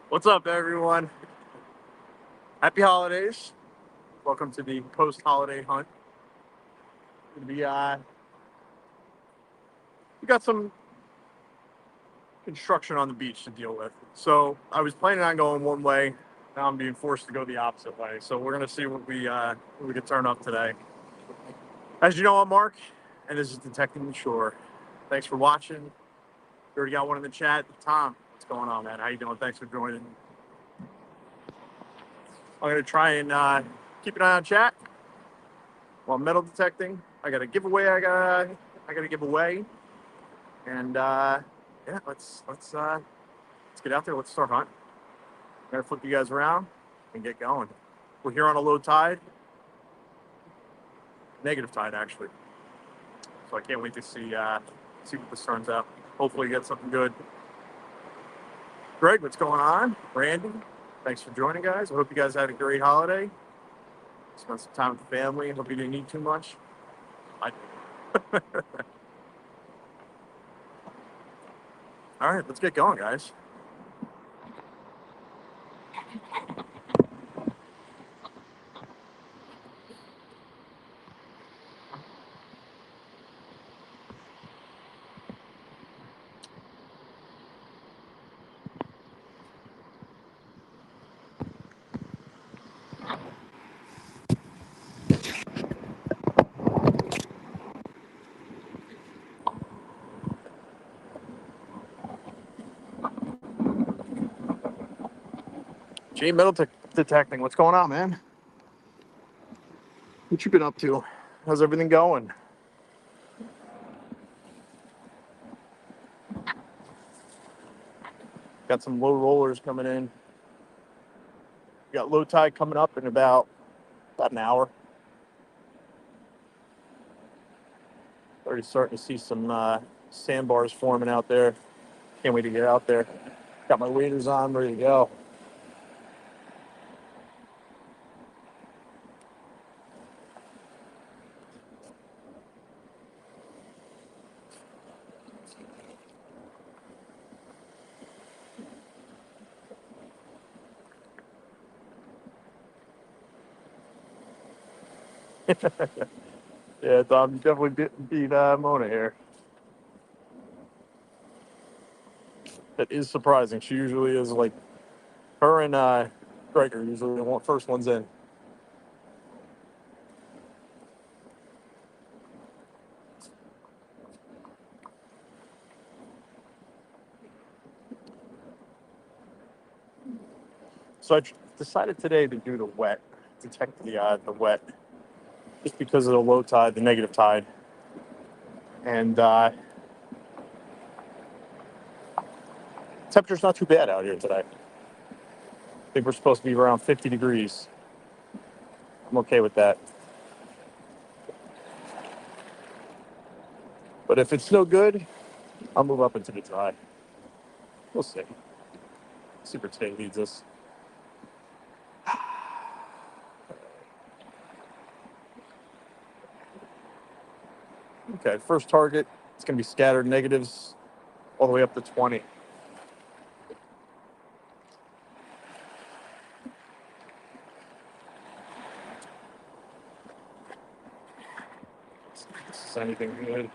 What's up, everyone? Happy holidays. Welcome to the post-holiday hunt. We got some construction on the beach to deal with. So I was planning on going one way. Now I'm being forced to go the opposite way. So we're gonna see what we can turn up today. As you know, I'm Mark, and this is Detecting the Shore. Thanks for watching. We already got one in the chat. Tom, what's going on, man? How you doing? Thanks for joining. I'm gonna try and keep an eye on chat while metal detecting. I got a giveaway. I gotta give away, and yeah, let's get out there. Let's start hunting. I'm gonna flip you guys around and get going. We're here on a low tide, negative tide actually. So I can't wait to see what this turns out. Hopefully, get something good. Greg, what's going on? Randy, thanks for joining, guys. I hope you guys had a great holiday. Spent some time with the family. Hope you didn't eat too much. I All right, let's get going, guys. Detecting. What's going on, man? What you been up to? How's everything going? Got some low rollers coming in. We got low tide coming up in about an hour. Already starting to see some sandbars forming out there. Can't wait to get out there. Got my waders on, ready to go. Yeah, Tom, definitely beat Mona here. That is surprising. She usually is like her and Greg are usually the first ones in. So decided today to do the wet, detect the wet, just because of the low tide, the negative tide, and temperature's not too bad out here today. I think we're supposed to be around 50 degrees. I'm okay with that. But if it's no good, I'll move up into the dry. We'll see. See where today leads us. Okay, first target. It's going to be scattered negatives all the way up to 20. This is anything good.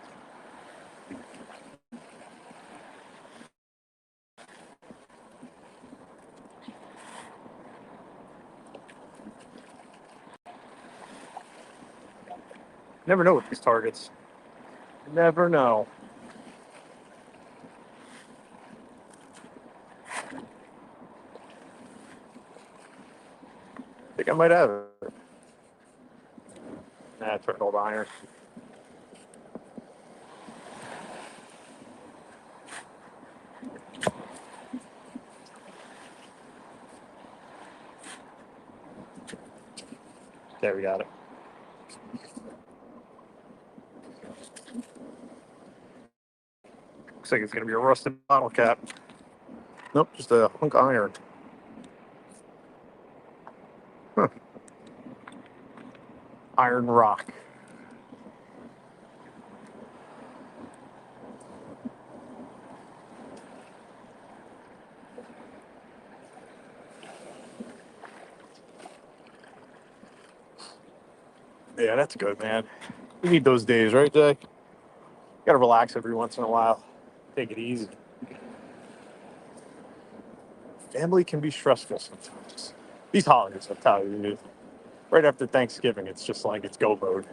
Never know with these targets. Never know. I think I might have it. Nah, I turned all the iron. There, we got it. Looks like it's going to be a rusted bottle cap. Nope, just a hunk of iron. Huh. Iron rock. Yeah, that's good, man. You need those days, right, Jay? Gotta relax every once in a while. Take it easy. Family can be stressful sometimes. These holidays, I'll tell you, right after Thanksgiving, it's just like it's go mode.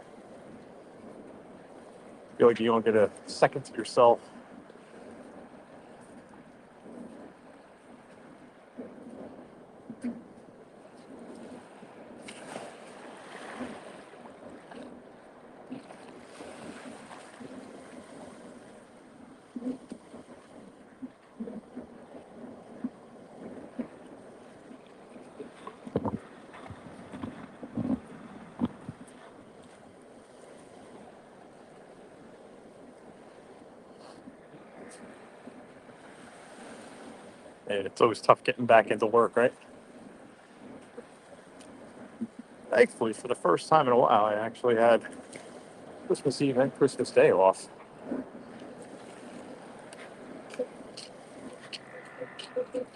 Feel like you don't get a second to yourself. And it's always tough getting back into work, right? Thankfully, for the first time in a while, I actually had Christmas Eve and Christmas Day off.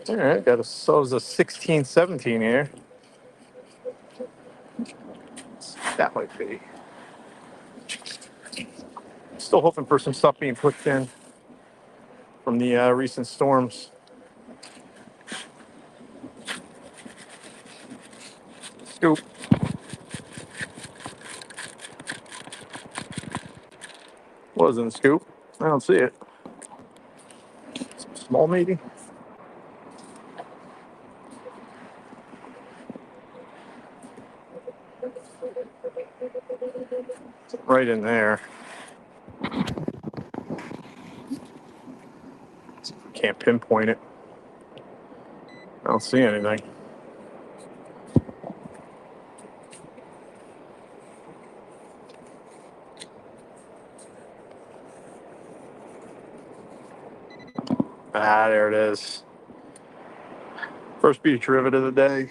All right, got ourselves a 1617 here. That might be. Still hoping for some stuff being pushed in from the recent storms. Scoop. Was in the scoop. I don't see it. Some small, maybe. Right in there. Can't pinpoint it. I don't see anything. Ah, there it is. First beach rivet of the day.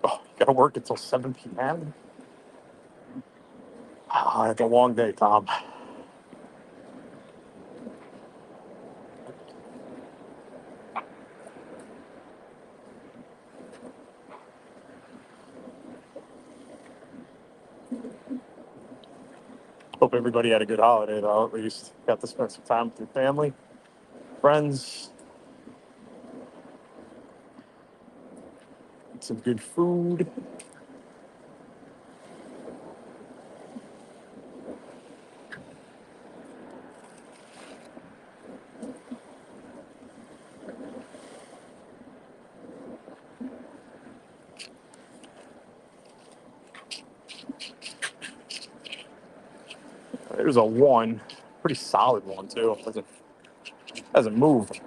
Oh, you gotta work until 7 p.m. Ah, it's a long day, Tom. Hope everybody had a good holiday, though. At least got to spend some time with your family, friends, eat some good food. There's a one, pretty solid one too. Hasn't moved.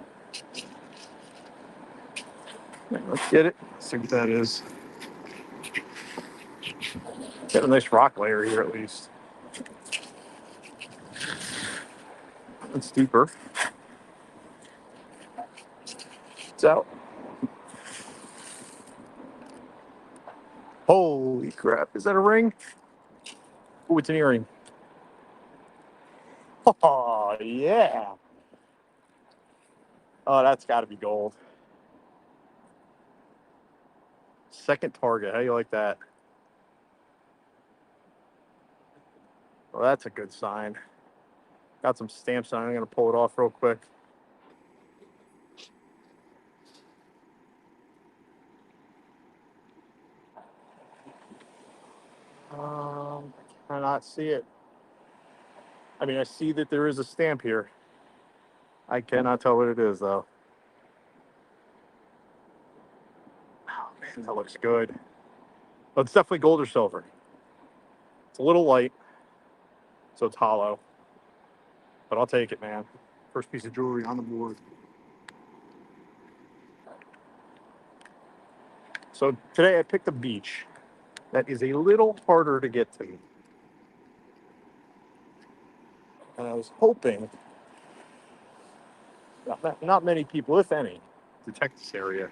Let's get it. See what that is. Got a nice rock layer here at least. It's deeper. It's out. Holy crap! Is that a ring? Oh, it's an earring. Oh yeah. Oh, that's got to be gold. Second target. How do you like that? Well, that's a good sign. Got some stamps on it. I'm going to pull it off real quick. I cannot see it. I mean, I see that there is a stamp here. I cannot tell what it is, though. Oh, man, that looks good. Oh, it's definitely gold or silver. It's a little light, so it's hollow. But I'll take it, man. First piece of jewelry on the board. So today I picked a beach that is a little harder to get to. And I was hoping not many people, if any, detect this area.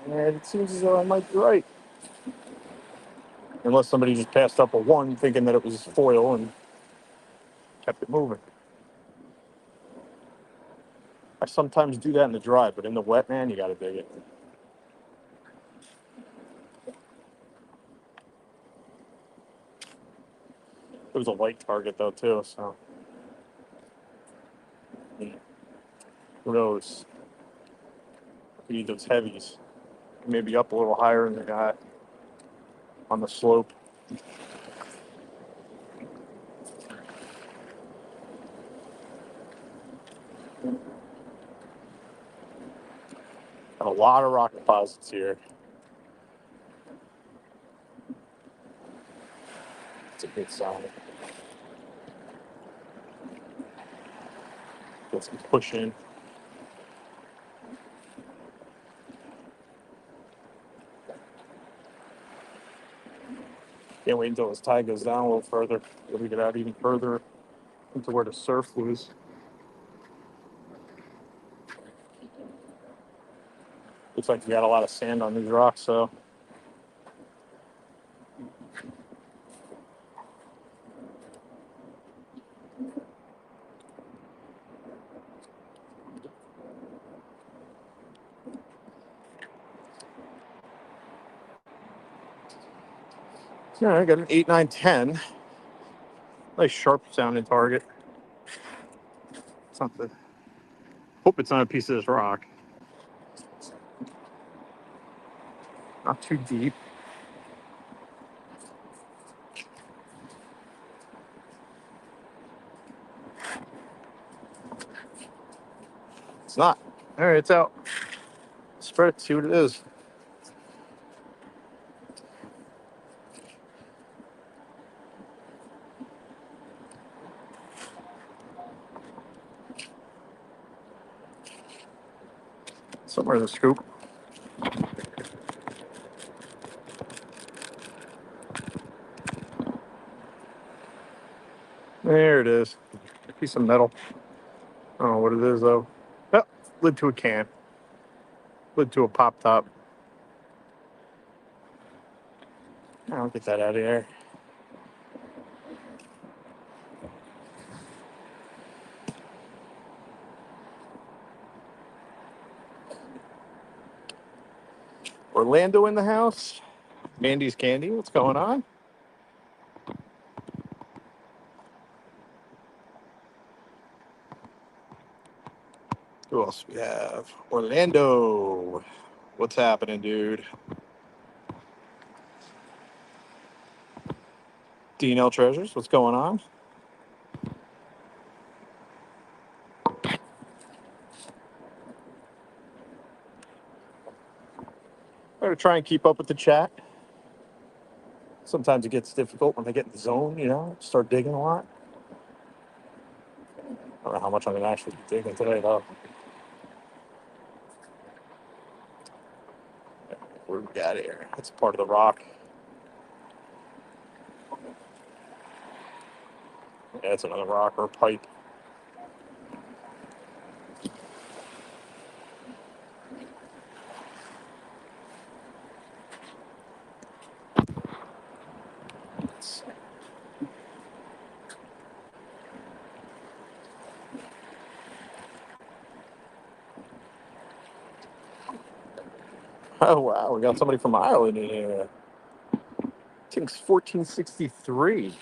And it seems as though I might be right. unless somebody just passed up a 1 thinking that it was foil and kept it moving. I sometimes do that in the dry, but in the wet, man, you got to dig it. It was a light target, though, too, so who knows? We need those heavies. Maybe up a little higher than the guy on the slope. Got a lot of rock deposits here. It's a good sign. Get some push in. Can't wait until this tide goes down a little further. We get out even further into where the surf was. Looks like we got a lot of sand on these rocks, so. Yeah, I got an 8, 9, 10. Nice sharp sounding target. Something. Hope it's on a piece of this rock. Not too deep. It's not. All right, it's out. Spread it, see what it is. Somewhere in the scoop. There it is. A piece of metal. I don't know what it is, though. Oh, lid to a can. Lid to a pop top. I'll get that out of there. Orlando in the house. Mandy's Candy. What's going on? Who else we have? Orlando. What's happening, dude? D&L Treasures. What's going on? I'm going to try and keep up with the chat. Sometimes it gets difficult when I get in the zone, start digging a lot. I don't know how much I'm going to actually be digging today, though. What do we got here? That's part of the rock. Yeah, that's another rock or pipe. Oh, wow. We got somebody from Ireland in here. I think it's 1463.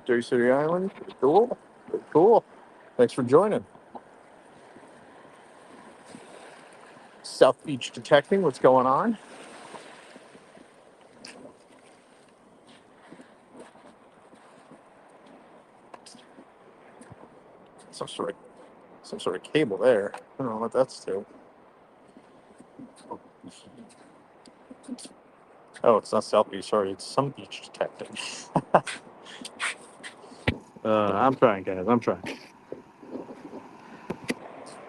Dirty City Island. Cool. Cool. Thanks for joining. South Beach Detecting. What's going on? Some sort of cable there. I don't know what that's to. Oh, it's not South Beach. Sorry, it's some beach detecting. I'm trying, guys. I'm trying.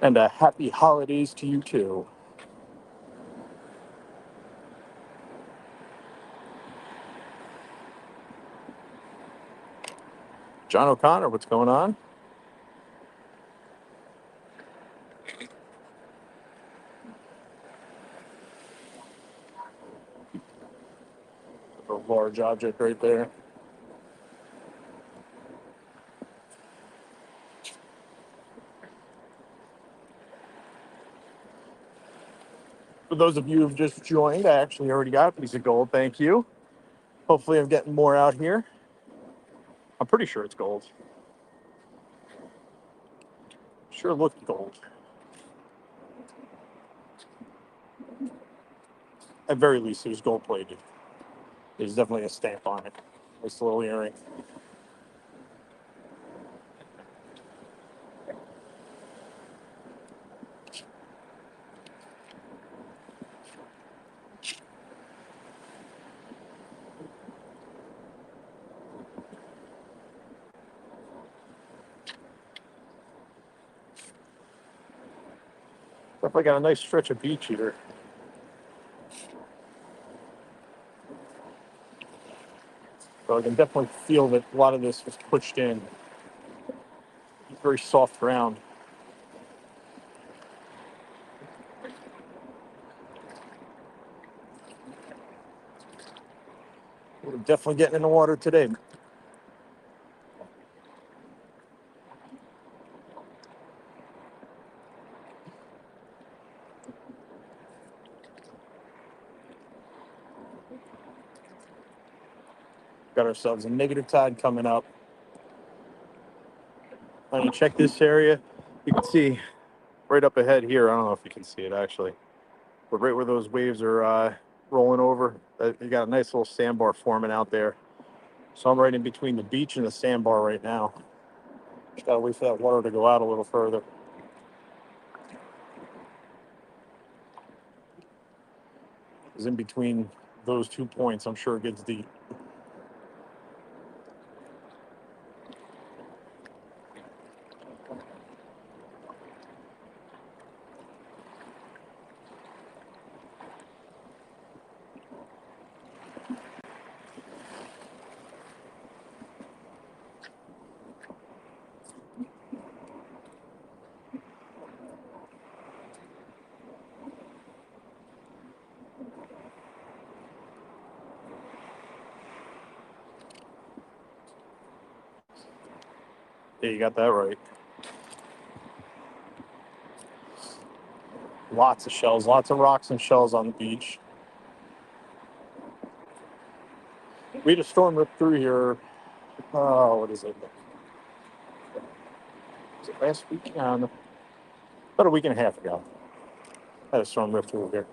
And happy holidays to you, too. John O'Connor, what's going on? large object right there. For those of you who've just joined, I actually already got a piece of gold. Thank you. Hopefully I'm getting more out here. I'm pretty sure it's gold. Sure looked gold. At very least, it was gold plated. There's definitely a stamp on it. Nice little earring. Definitely got a nice stretch of beach here. So I can definitely feel that a lot of this was pushed in. It's very soft ground. We're definitely getting in the water today. Got ourselves a negative tide coming up. When you check this area, you can see right up ahead here. I don't know if you can see it actually, but right where those waves are rolling over, you got a nice little sandbar forming out there. So I'm right in between the beach and the sandbar right now. Just gotta wait for that water to go out a little further. Because in between those 2 points, I'm sure it gets deep. Yeah, you got that right. Lots of shells, lots of rocks and shells on the beach. We had a storm rip through here. Oh, what is it? Was it last week? About a week and a half ago. Had a storm rip through here.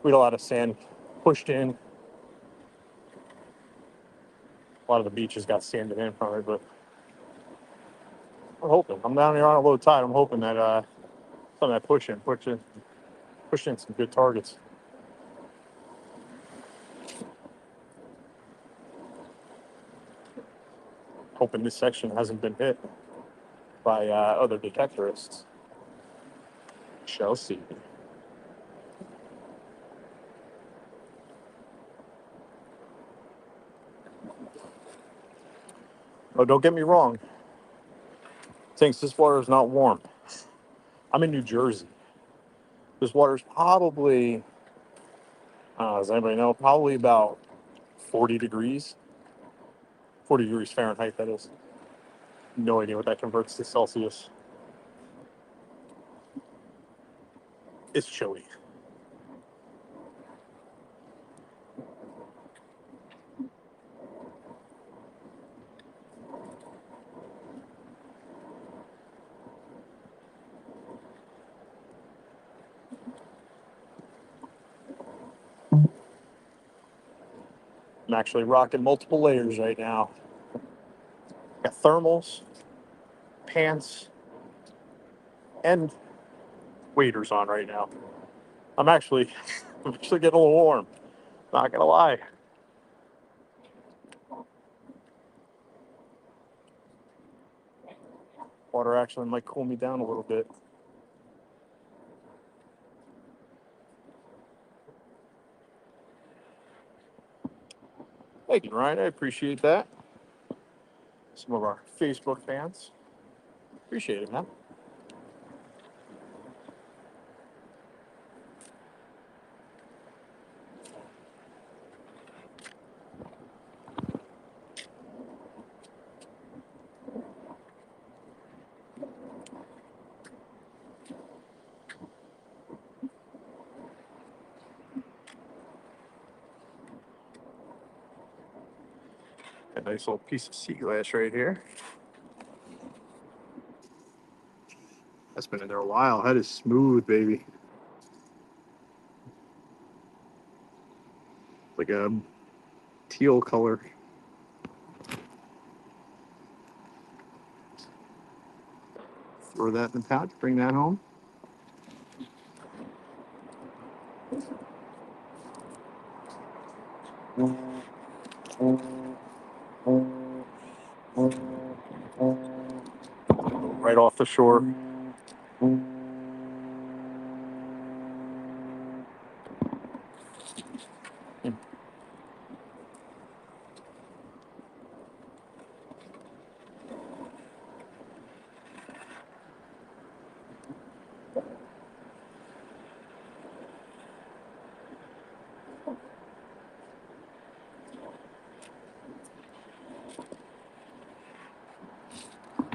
We had a lot of sand pushed in. A lot of the beaches got sanded in from it, but I'm hoping. I'm down here on a low tide. I'm hoping that some of that push in some good targets. Hoping this section hasn't been hit by other detectorists. Shall see. Oh, don't get me wrong. Thinks this water is not warm. I'm in New Jersey. This water is probably, does anybody know? Probably about 40 degrees. 40 degrees Fahrenheit, that is. No idea what that converts to Celsius. It's chilly. I'm actually rocking multiple layers right now. Got thermals, pants, and waders on right now. I'm actually getting a little warm. Not gonna lie. Water actually might cool me down a little bit. Thank you, Ryan. I appreciate that. Some of our Facebook fans. Appreciate it, man. nice little piece of sea glass right here. That's been in there a while. That is smooth, baby. Like a teal color. Throw that in the pouch, bring that home. Right off the shore.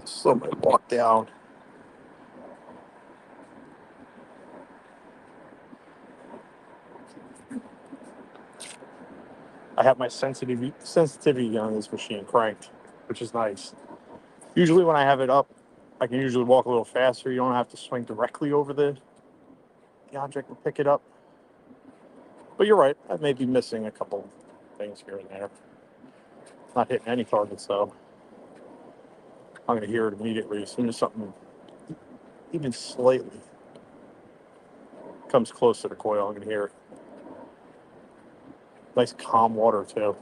So I'm gonna walk down. I have my sensitivity on this machine cranked, which is nice. Usually when I have it up, I can usually walk a little faster. You don't have to swing directly over the object and pick it up. But you're right, I may be missing a couple things here and there. Not hitting any targets though. I'm gonna hear it immediately as soon as something even slightly comes close to the coil. I'm gonna hear it. Nice calm water too.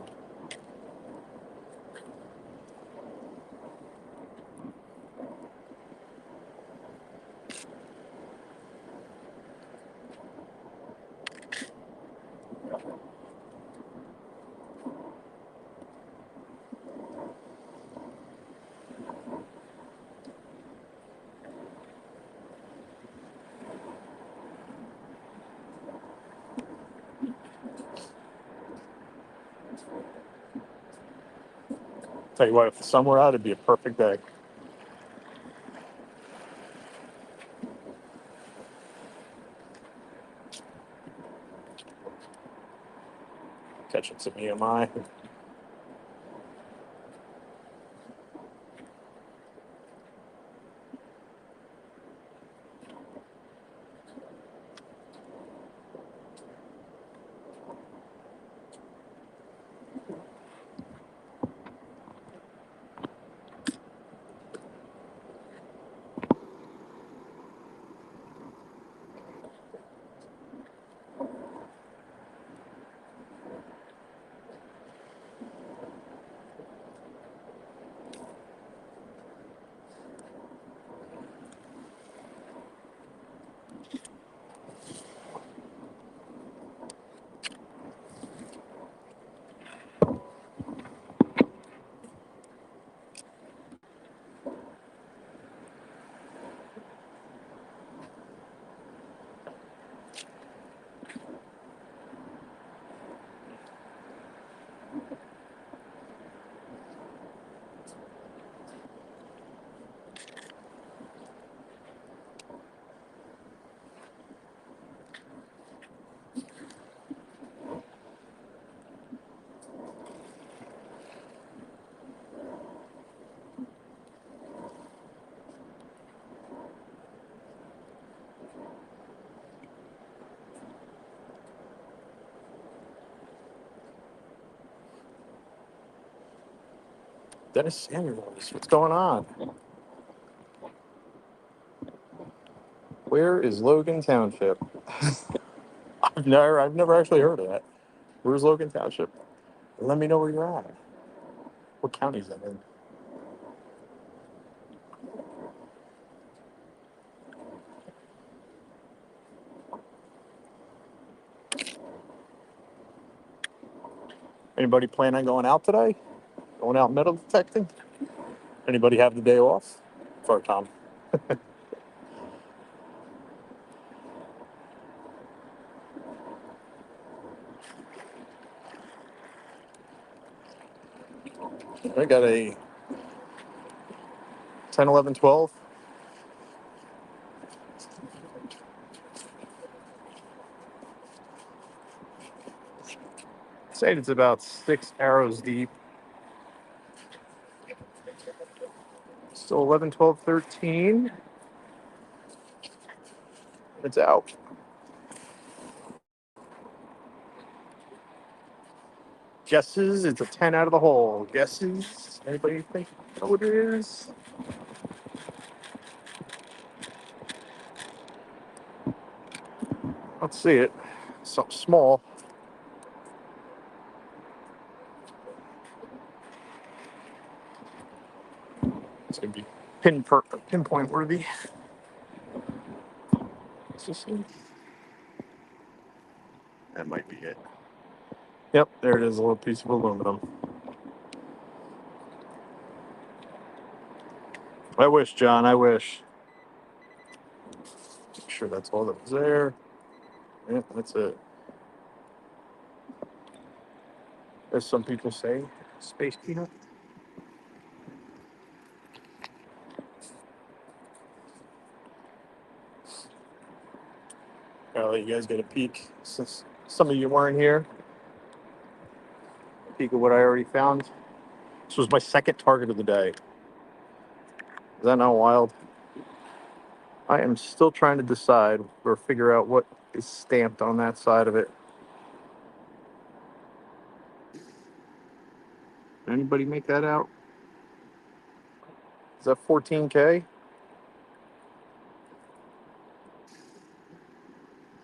Tell you what, if the sun were out, it'd be a perfect day. Catching some EMI. Dennis Samuels, what's going on? Where is Logan Township? I've never actually heard of that. Where's Logan Township? Let me know where you're at. What county is that in? Anybody plan on going out today? Going out metal detecting? Anybody have the day off? Sorry, Tom. I got a 10, 11, 12. Saying it's about 6 arrows deep. Still 11, 12, 13. It's out. Guesses? It's a 10 out of the hole. Guesses? Anybody think know what it is? Let's see it. Something small. It's gonna be pinpoint worthy. That might be it. Yep, there it is, a little piece of aluminum. I wish, John, I wish. Make sure that's all that was there. Yep, that's it. As some people say, space peanut. I'll let you guys get a peek since some of you weren't here. A peek of what I already found. This was my second target of the day. Is that not wild? I am still trying to decide or figure out what is stamped on that side of it. Anybody make that out? Is that 14K?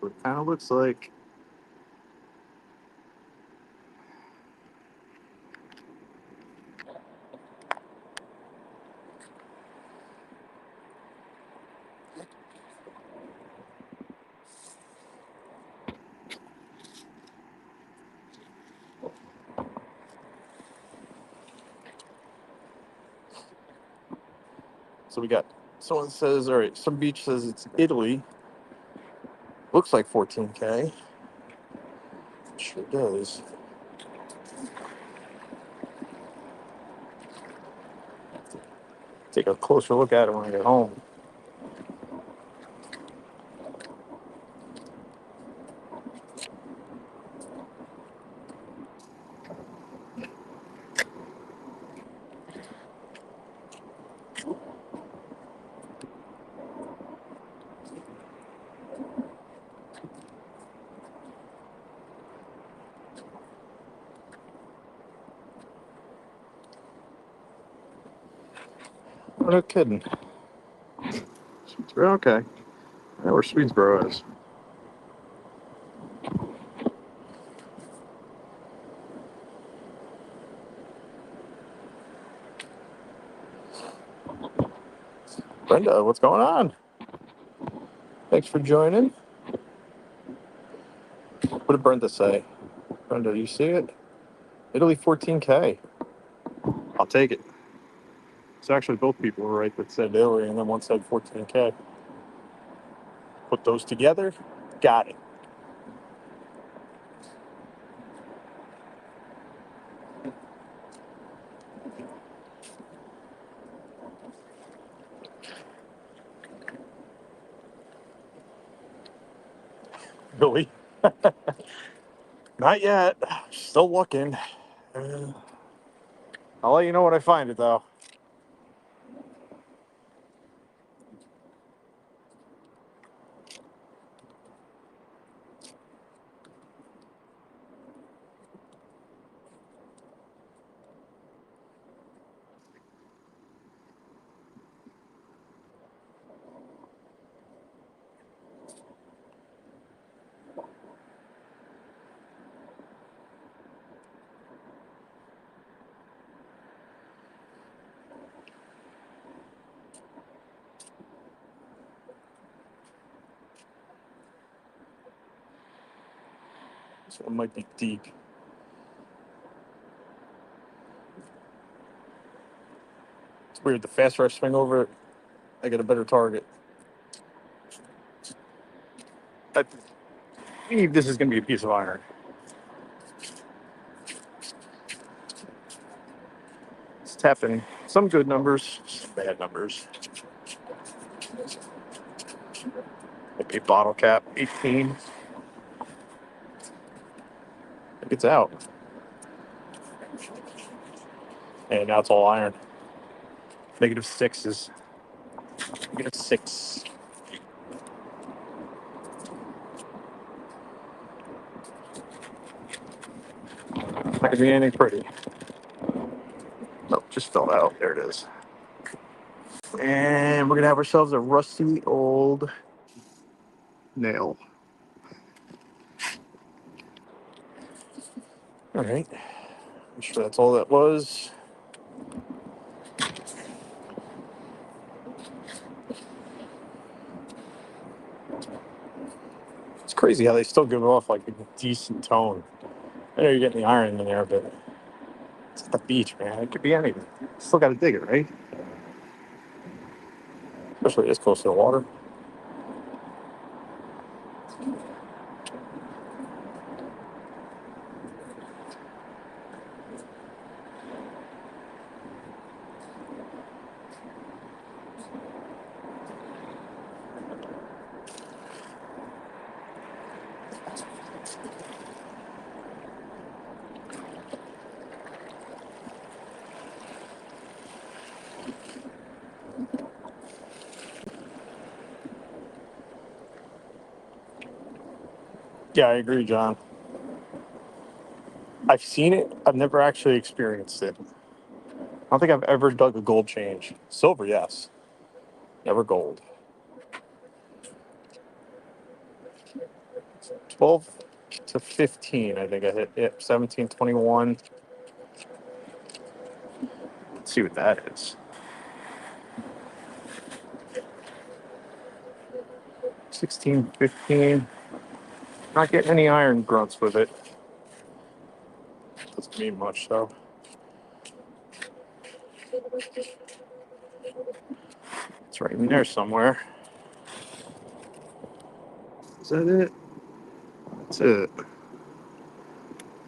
What it kind of looks like. So we got, someone says, all right, some beach says it's Italy. Looks like 14K. Sure does. Take a closer look at it when I get home. Oh, no kidding. Swedesboro, okay. I know where Swedesboro is. Brenda, what's going on? Thanks for joining. What did Brenda say? Brenda, you see it? Italy 14K. I'll take it. It's actually both people were right that said Italy, and then one said 14K. Put those together, got it. Billy. Not yet. Still looking. I'll let you know when I find it, though. This one might be deep. It's weird. The faster I swing over it, I get a better target. I believe this is going to be a piece of iron. It's tapping some good numbers, some bad numbers. Maybe bottle cap, 18. I think it's out. And now it's all iron. -6 is -6. Not gonna be anything pretty. Nope, just fell out. There it is. And we're gonna have ourselves a rusty old nail. All right. I'm sure that's all that was. It's crazy how they still give off like a decent tone. I know you're getting the iron in there, but it's at the beach, man. It could be anything. Still got to dig it, right? Especially this close to the water. Yeah, I agree, John. I've seen it. I've never actually experienced it. I don't think I've ever dug a gold change. Silver, yes. Never gold. 12 to 15, I think I hit. Yep, 17, 21. Let's see what that is. 16, 15. Not getting any iron grunts with it. Doesn't mean much, though. It's right in there somewhere. Is that it? That's it. I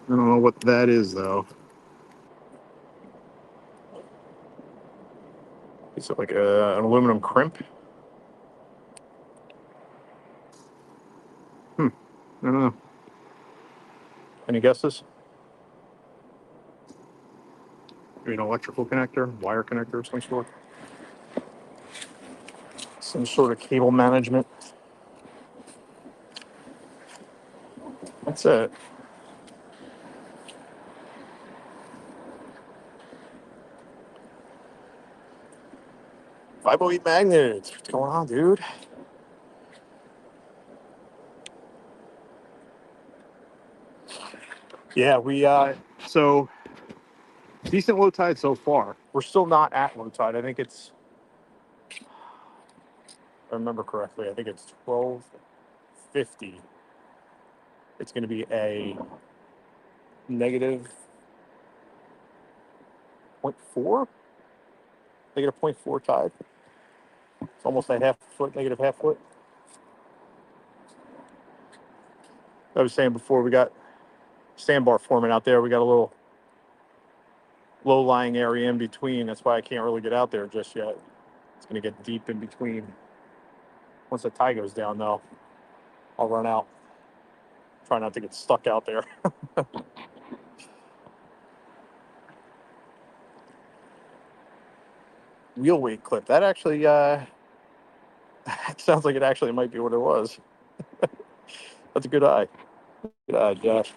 don't know what that is, though. Is it like an aluminum crimp? I don't know. Any guesses? Maybe an electrical connector, wire connector of some sort? Some sort of cable management. That's it. 508 magnets. What's going on, dude? Yeah, so decent low tide so far. We're still not at low tide. I think it's, if I remember correctly, I think it's 12:50. It's going to be a negative -0.4, -0.4 tide. It's almost a half foot, negative half foot. I was saying before, we got sandbar forming out there. We got a little low-lying area in between. That's why I can't really get out there just yet. It's going to get deep in between. Once the tide goes down, though, I'll run out. Try not to get stuck out there. Wheel weight clip. That actually, it sounds like it actually might be what it was. That's a good eye. Good eye, Josh.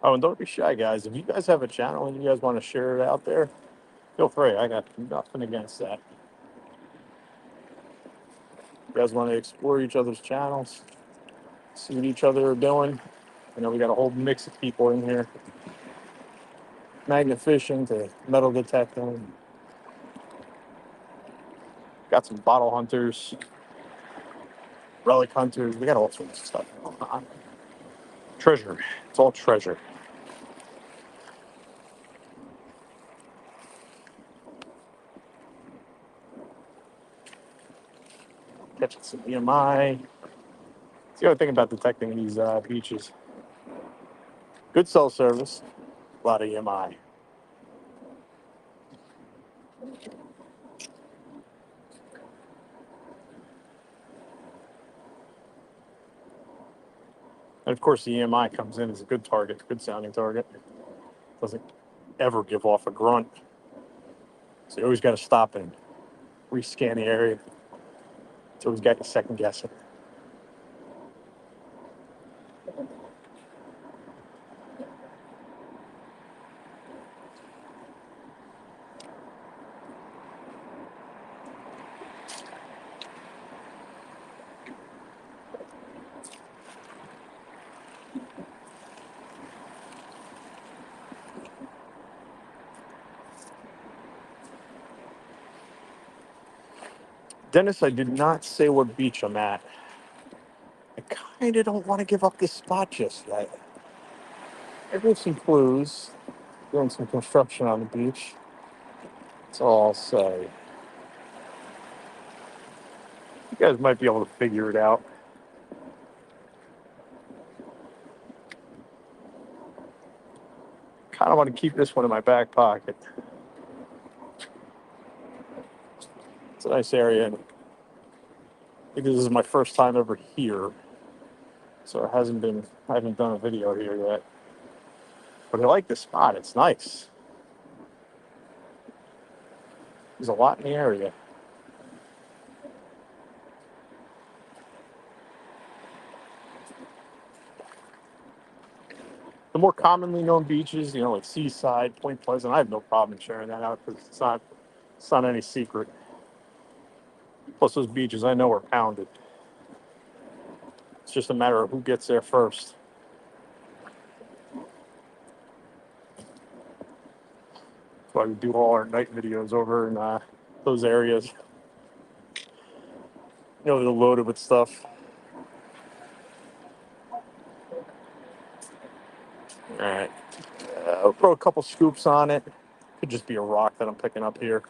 Oh, and don't be shy, guys. If you guys have a channel and you guys want to share it out there, feel free. I got nothing against that. If you guys want to explore each other's channels, see what each other are doing. You know, we got a whole mix of people in here. Magnet fishing to metal detecting. Got some bottle hunters, relic hunters. We got all sorts of stuff going on. Treasure. It's all treasure. catching some EMI. It's the other thing about detecting these beaches. Good cell service, a lot of EMI. And of course, the EMI comes in as a good target, good sounding target. Doesn't ever give off a grunt. So you always got to stop and rescan the area. It's always got you second guessing. Dennis, I did not say what beach I'm at. I kind of don't want to give up this spot just yet. I gave some clues, doing some construction on the beach. That's all I'll say. You guys might be able to figure it out. Kind of want to keep this one in my back pocket. It's a nice area. And I think this is my first time ever here. So I haven't done a video here yet. But I like this spot. It's nice. There's a lot in the area. The more commonly known beaches, like Seaside, Point Pleasant, I have no problem sharing that out because it's not any secret. Plus, those beaches I know are pounded. It's just a matter of who gets there first. That's why we do all our night videos over in those areas. They're loaded with stuff. All right. I'll throw a couple scoops on it. Could just be a rock that I'm picking up here.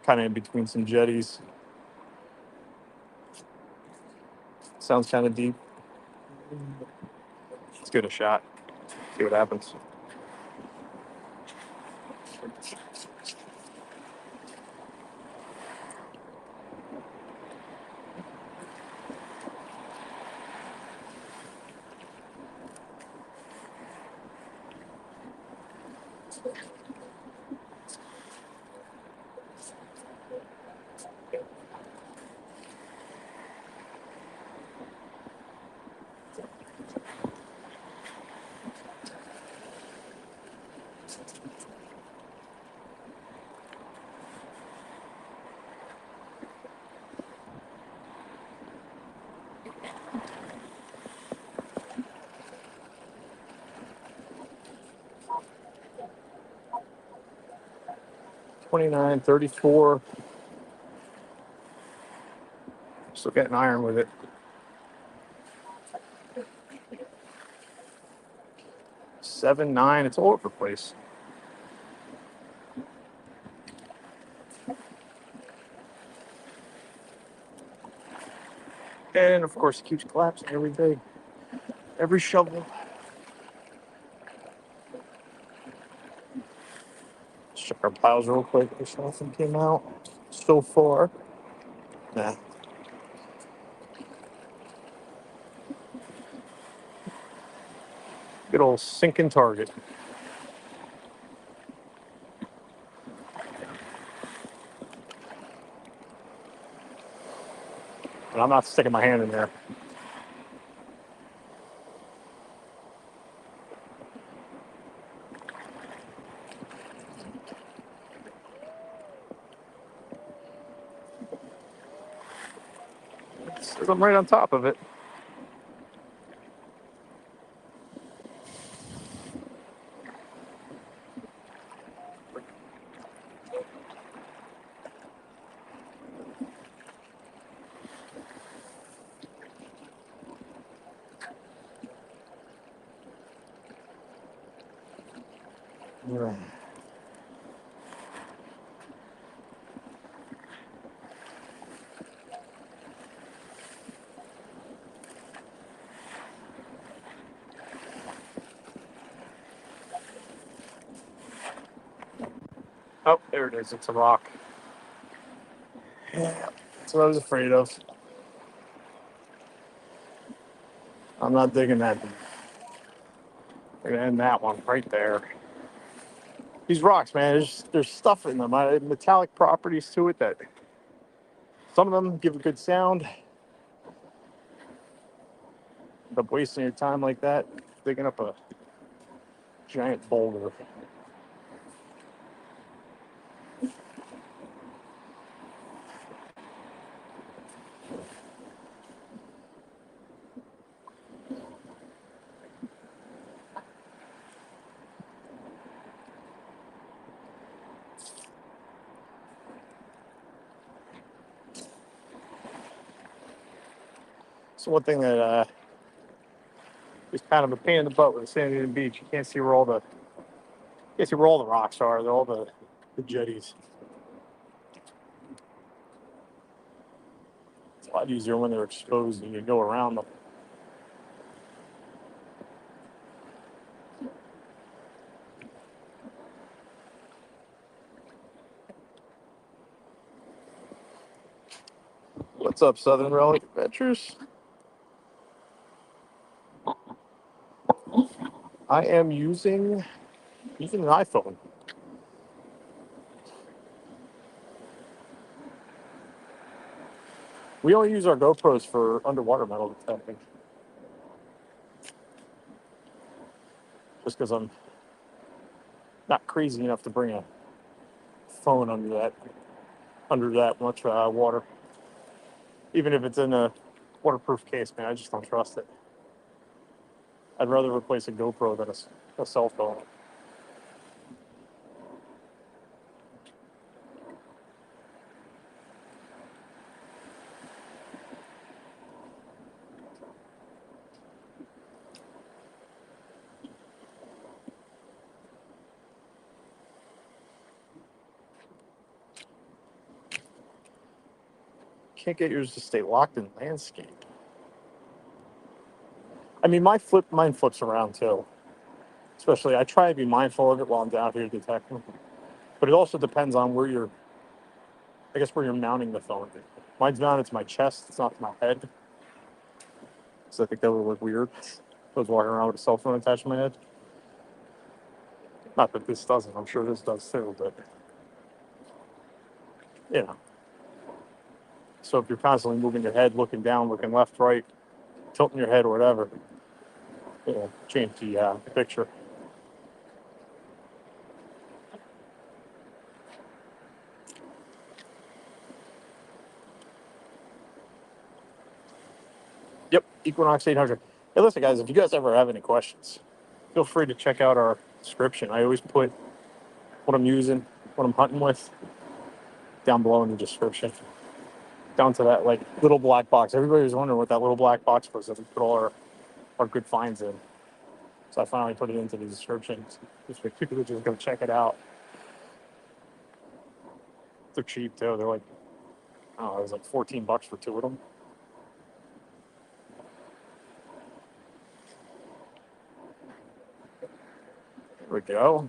Kind of in between some jetties. Sounds kind of deep. Let's give it a shot. See what happens. $29, $34. Still getting iron with it. $7, $9. It's all over the place. And of course, it keeps collapsing every day. Every shovel. Let's check our piles real quick. There's nothing came out so far. Nah. Good old sinking target. And I'm not sticking my hand in there. I'm right on top of it. Yeah. There it is. It's a rock. Yeah, that's what I was afraid of. I'm not digging that. I'm gonna end that one right there. These rocks, man, there's stuff in them. Metallic properties to it that some of them give a good sound. End up wasting your time like that, digging up a giant boulder. So one thing that is kind of a pain in the butt with San Diego Beach, you can't see where all the rocks are. They're all the jetties. It's a lot easier when they're exposed and you go around them. What's up, Southern Relic Adventures? I am using an iPhone. We only use our GoPros for underwater metal detecting. Just because I'm not crazy enough to bring a phone under that much water. Even if it's in a waterproof case, man, I just don't trust it. I'd rather replace a GoPro than a cell phone. Can't get yours to stay locked in landscape. I mean, mine flips around too. Especially, I try to be mindful of it while I'm down here detecting. But it also depends on where you're mounting the phone. Mine's mounted to my chest. It's not to my head. So I think that would look weird. If I was walking around with a cell phone attached to my head. Not that this doesn't. I'm sure this does too. But you know. So if you're constantly moving your head, looking down, looking left, right, tilting your head or whatever, it'll change the picture. Yep, Equinox 800. Hey, listen, guys, if you guys ever have any questions, feel free to check out our description. I always put what I'm using, what I'm hunting with, down below in the description. Down to that like little black box. Everybody was wondering what that little black box was that we put all our good finds in. So I finally put it into the description. Just for people who just go check it out. They're cheap too. They're like, I don't know, it was like $14 for two of them. There we go.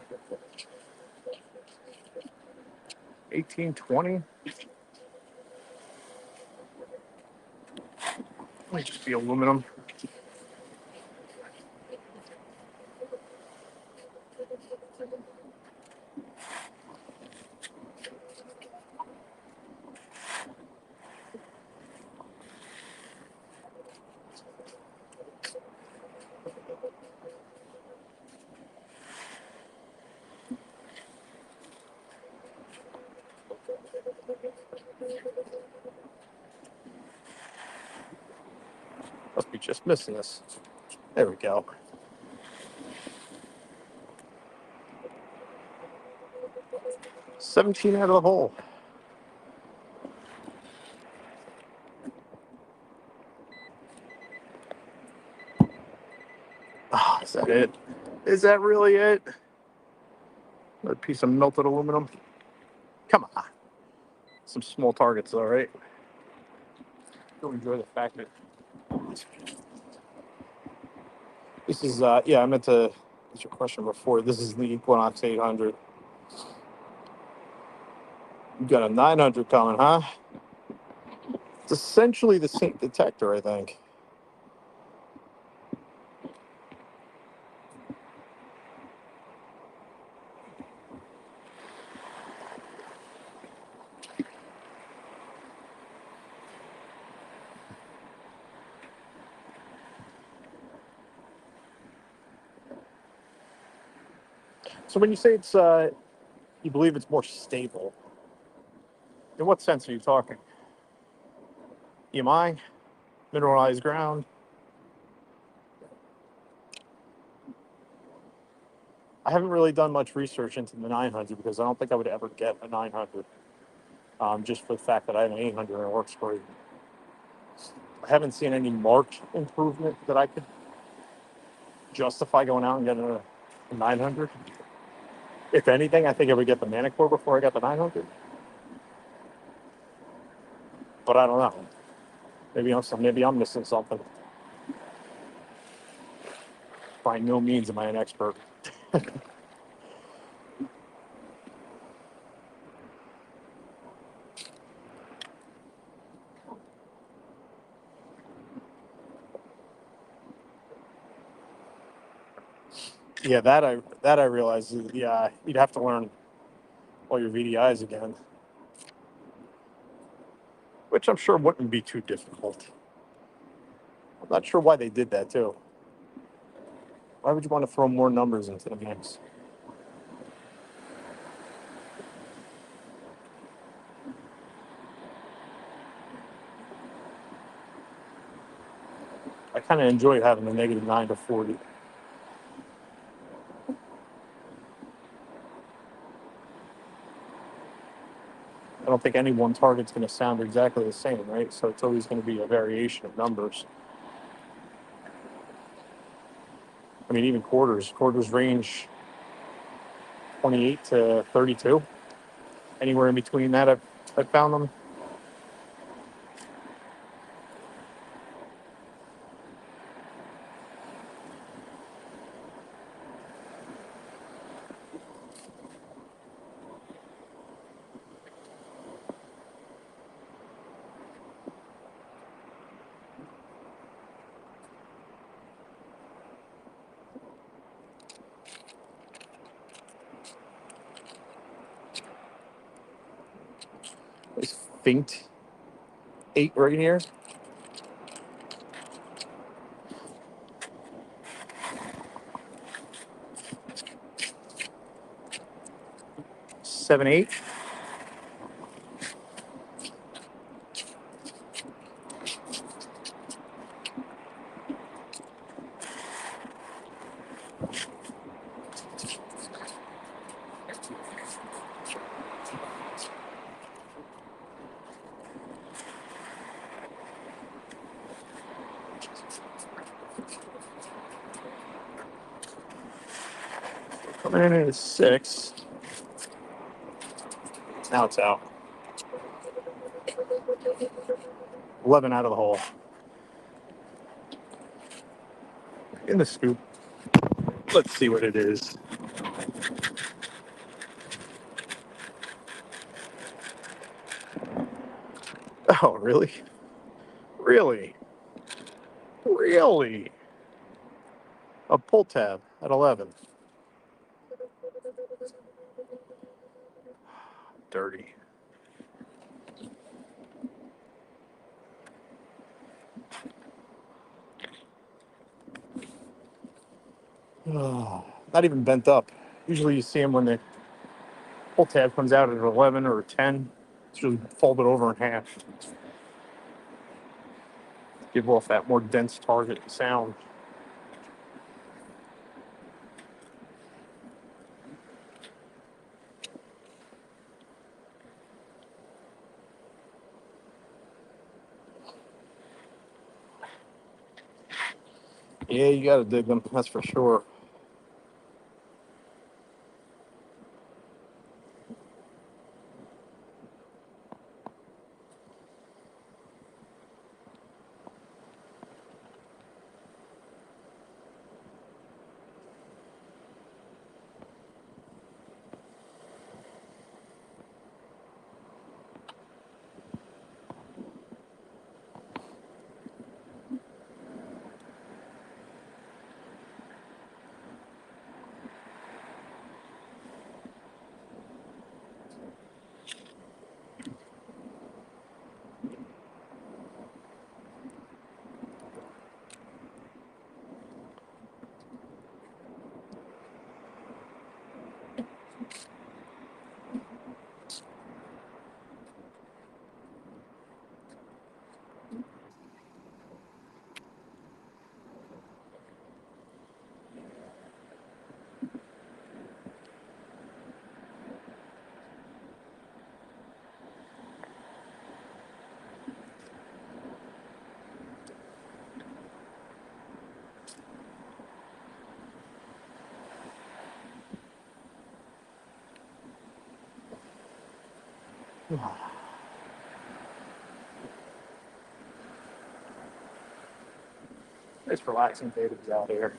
1820. Might just be aluminum. Must be just missing this. There we go. $17 out of the hole. Oh, is that it? Is that really it? A piece of melted aluminum. Come on. Some small targets, all right. You'll enjoy the fact that this is, I meant to answer your question before. This is the Equinox 800. You got a 900 coming, huh? It's essentially the same detector, I think. So when you say it's, you believe it's more stable, in what sense are you talking? EMI, mineralized ground? I haven't really done much research into the 900 because I don't think I would ever get a 900. Just for the fact that I have an 800 and it works great. I haven't seen any marked improvement that I could justify going out and getting a 900. If anything, I think I would get the Manicore before I got the 900. But I don't know. Maybe I'm missing something. By no means am I an expert. Yeah, that I realize. Yeah, you'd have to learn all your VDIs again, which I'm sure wouldn't be too difficult. I'm not sure why they did that too. Why would you want to throw more numbers into the mix? I kind of enjoy having the negative 9 to 40. I don't think any one target's going to sound exactly the same, right? So it's always going to be a variation of numbers. I mean, even quarters range 28 to 32. Anywhere in between that, I've found them. There's faint 8 right here. 7, 8. Coming in at a 6. Now it's out. 11 out of the hole. In the scoop. Let's see what it is. Oh, really? Really? Really? A pull tab at 11. Dirty. Oh, not even bent up. Usually you see them when the pull tab comes out at an 11 or a 10. It's usually folded over in half. Give off that more dense target sound. Yeah, you got to dig them. That's for sure. Nice relaxing day to be out here.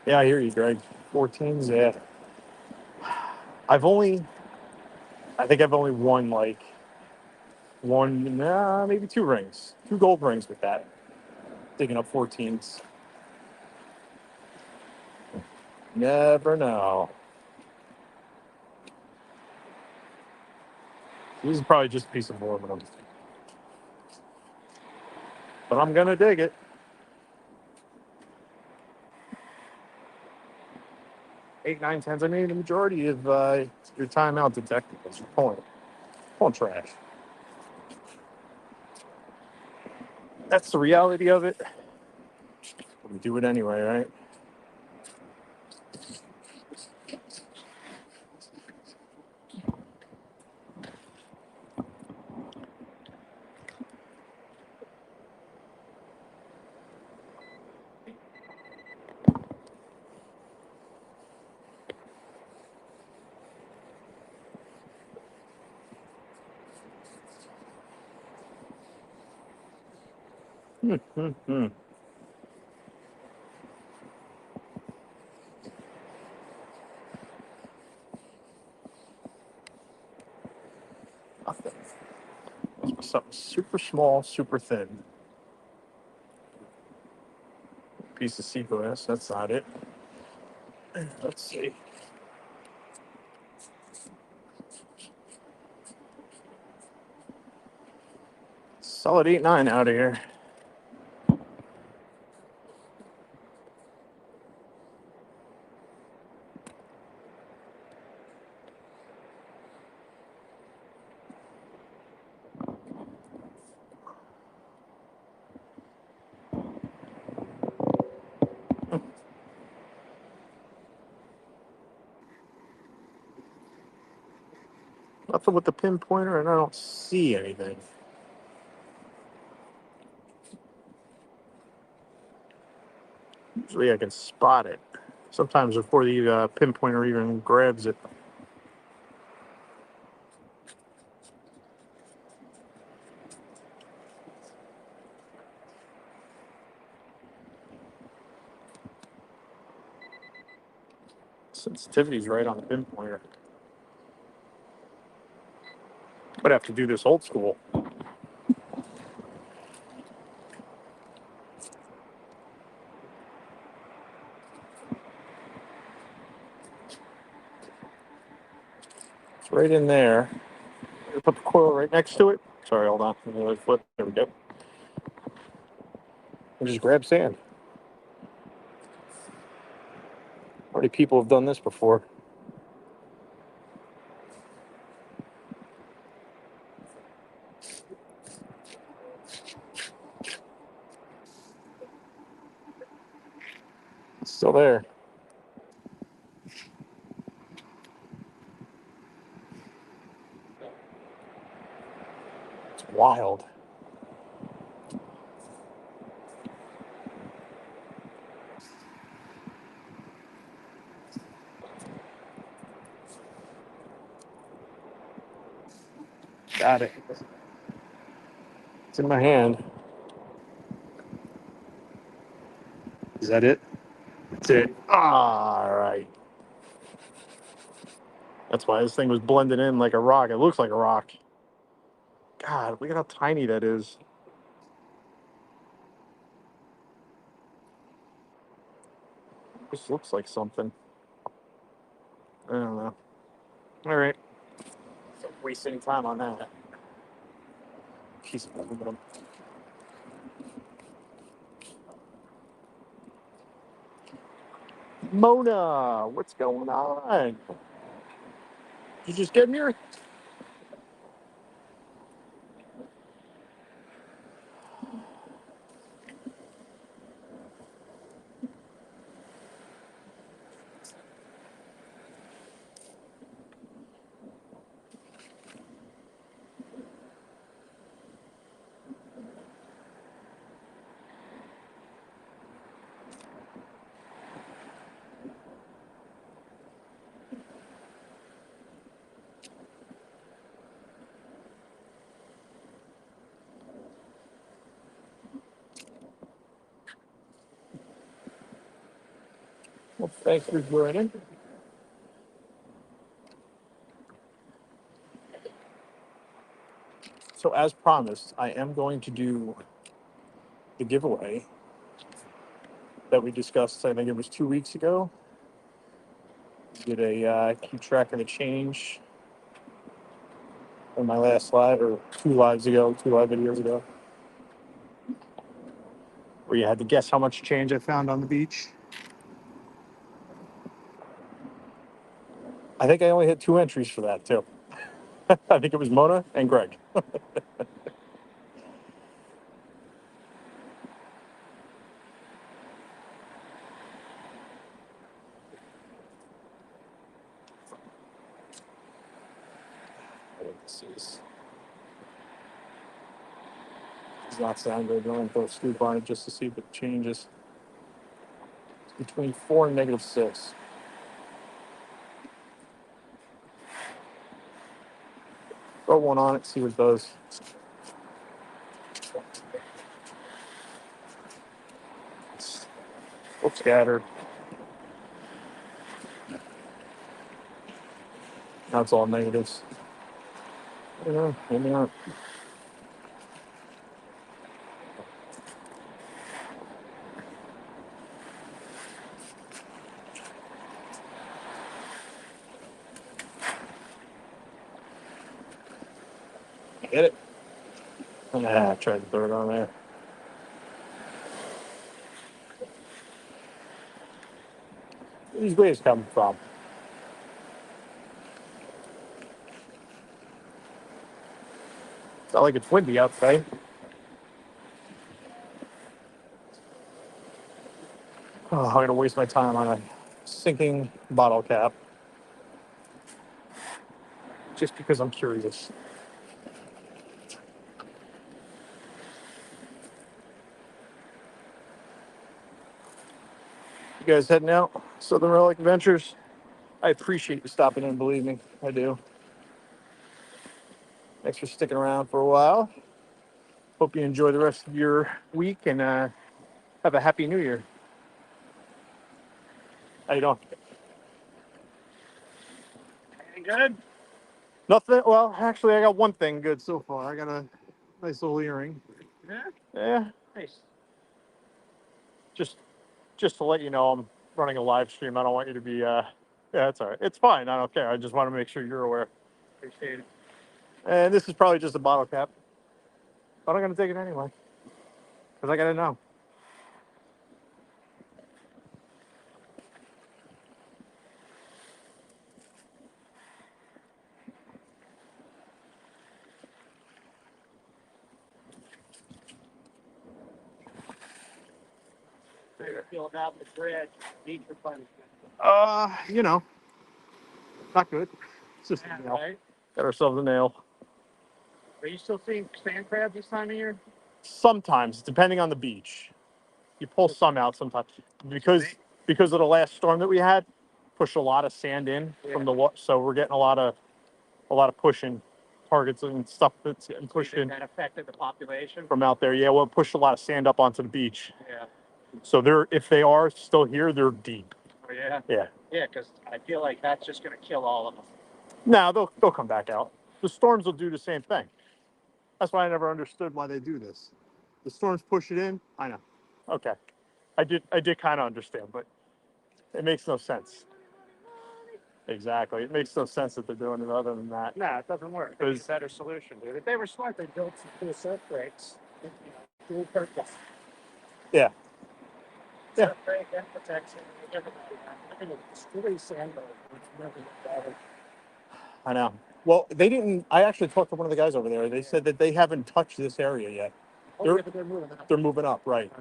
Yeah, I hear you, Greg. 14s, yeah. I've only, I think I've only won like one, nah, maybe two rings, two gold rings with that. Digging up 14s. Never know. This is probably just a piece of aluminum, but I'm gonna dig it. 8, 9, 10s. I mean, the majority of your time out detecting is you're pulling trash. That's the reality of it. We do it anyway, right? Hmm. Nothing. Must be something super small, super thin. Piece of sea glass. That's not it. Let's see. Solid 8, 9 out of here. Nothing with the pinpointer, and I don't see anything. Usually I can spot it. Sometimes before the pinpointer even grabs it. Sensitivity's right on the pinpointer. Might have to do this old school. It's right in there. Put the coil right next to it. Sorry, hold on. Another foot. There we go. And just grab sand. Already people have done this before. It's still there. It's wild. Got it. It's in my hand. Is that it? That's it. All right. That's why this thing was blended in like a rock. It looks like a rock. God, look at how tiny that is. This looks like something. I don't know. All right. Don't waste any time on that. Piece of aluminum. Mona, what's going on? You just getting here? Well, thanks for joining. So as promised, I am going to do the giveaway that we discussed, I think it was 2 weeks ago. We did a keep track of the change on my last live, or 2 live videos ago, where you had to guess how much change I found on the beach. I think I only had 2 entries for that too. I think it was Mona and Greg. This does not sound good. I'm going to throw a scoop on it just to see if it changes. It's between 4 and -6. Throw one on it, see what it does. It's scattered. That's all negatives. I don't know, maybe not. Get it? I tried to throw it on there. Where these waves coming from? It's not like it's windy outside. Oh, I'm gonna waste my time on a sinking bottle cap just because I'm curious. You guys heading out? Southern Relic Adventures? I appreciate you stopping in, believe me, I do. Thanks for sticking around for a while. Hope you enjoy the rest of your week and have a happy new year. How you doing? Anything good? Nothing. Well, actually, I got one thing good so far. I got a nice little earring. Yeah? Yeah. Nice. Just to let you know, I'm running a live stream. I don't want you to be, yeah, it's all right. It's fine. I don't care. I just want to make sure you're aware. Appreciate it. And this is probably just a bottle cap, but I'm going to take it anyway because I got to know. Feel about the bread, need for punishment. You know, not good. It's just a nail. Right? Got ourselves a nail. Are you still seeing sand crabs this time of year? Sometimes, depending on the beach. You pull some out sometimes because of the last storm that we had, pushed a lot of sand in from the water, so we're getting a lot of pushing targets and stuff that's getting pushed in. That affected the population from out there. Yeah, well, it pushed a lot of sand up onto the beach. Yeah. So if they are still here, they're deep. Oh yeah. Yeah. Yeah, because I feel like that's just going to kill all of them. No, they'll come back out. The storms will do the same thing. That's why I never understood why they do this. The storms push it in. I know. Okay. I did kind of understand, but it makes no sense. Exactly. It makes no sense that they're doing it other than that. No, it doesn't work. There's a better solution, dude. If they were smart, they'd build some cool surf breaks. Dual purpose. Yeah. Yeah. Surf break and protection. I know. Well, they didn't. I actually talked to one of the guys over there. They said that they haven't touched this area yet. Oh, yeah, but they're moving up. They're moving up, right?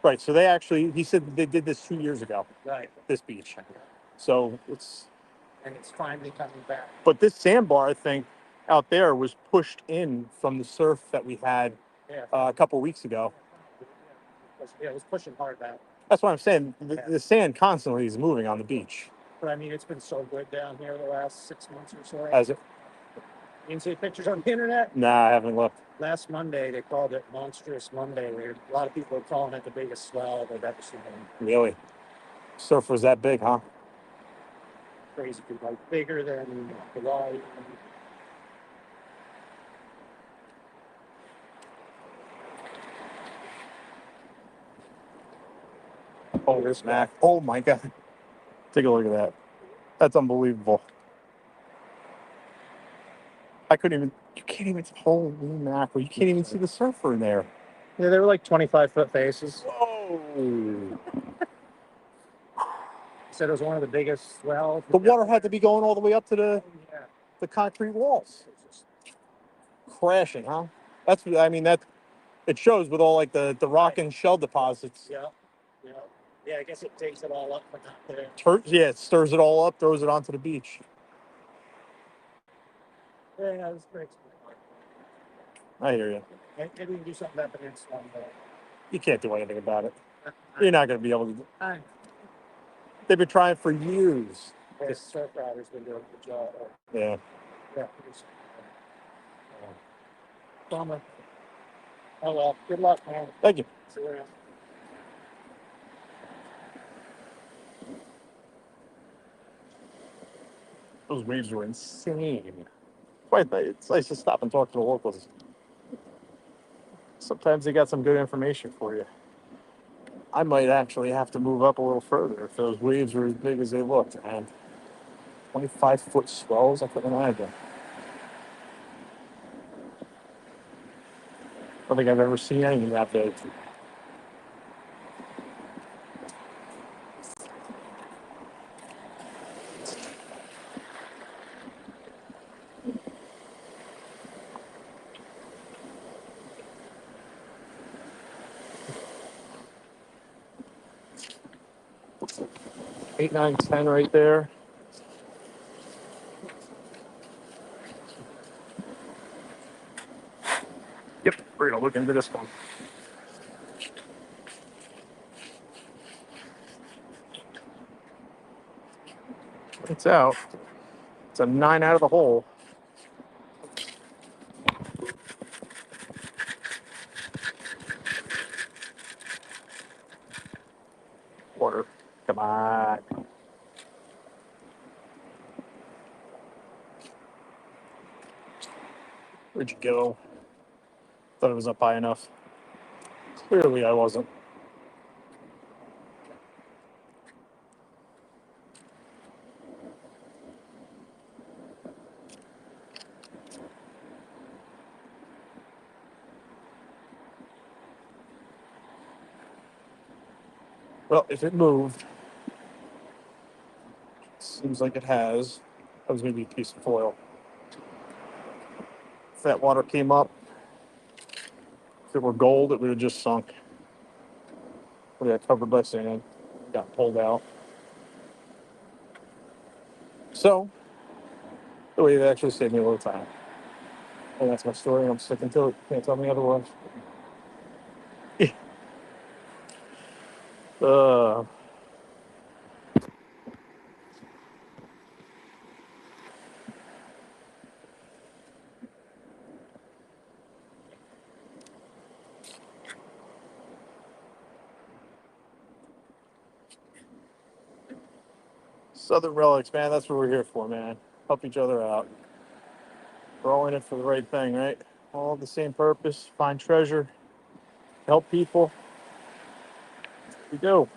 Right. So he said that they did this 2 years ago. Right. This beach. So it's finally coming back. But this sandbar, I think, out there was pushed in from the surf that we had a couple of weeks ago. Yeah, it was pushing hard back. That's what I'm saying. The sand constantly is moving on the beach. But I mean, it's been so good down here the last 6 months or so. Has it? You can see pictures on the internet? Nah, I haven't looked. Last Monday, they called it Monstrous Monday. A lot of people are calling it the biggest swell they've ever seen. Really? Surf was that big, huh? Crazy, like bigger than Hawaii. Oh, this Mac. Oh my God. Take a look at that. That's unbelievable. I couldn't even, you can't even, holy mackerel, you can't even see the surfer in there. Yeah, they were like 25-foot faces. Whoa. Said it was one of the biggest wells. The water had to be going all the way up to Yeah. the concrete walls. Crashing, huh? That's, I mean, that, it shows with all like the rock and shell deposits. Yeah. Yeah. Yeah, I guess it takes it all up from up there. Yeah, it stirs it all up, throws it onto the beach. Yeah, that's great. I hear you. Maybe we can do something about the next one. You can't do anything about it. You're not going to be able to. Hi. They've been trying for years. The surf rider's been doing a good job. Yeah. Yeah. Bummer. Oh well. Good luck, man. Thank you. See you around. Those waves were insane. Quite nice. It's nice to stop and talk to the locals. Sometimes they got some good information for you. I might actually have to move up a little further if those waves were as big as they looked, man. 25-foot swells, I couldn't imagine. I don't think I've ever seen anything that big. Eight, 9, 10 right there. Yep, we're gonna look into this one. It's out. It's a 9 out of the hole. Water. Come on. Where'd you go? Thought it was up high enough. Clearly I wasn't. Well, if it moved, seems like it has. That was maybe a piece of foil. If that water came up, if it were gold, it would have just sunk. But it got covered by sand. Got pulled out. So, the way it actually saved me a little time. And that's my story. I'm sticking to it. Can't tell me otherwise. uh, Southern Relics, man. That's what we're here for, man. Help each other out. We're all in it for the right thing, right? All the same purpose. Find treasure. Help people. We do.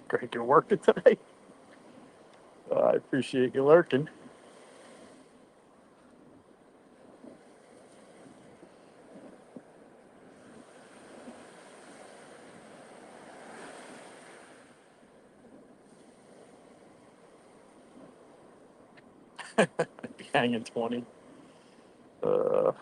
Great, you're working today. I appreciate you lurking. Hanging 20. Uh,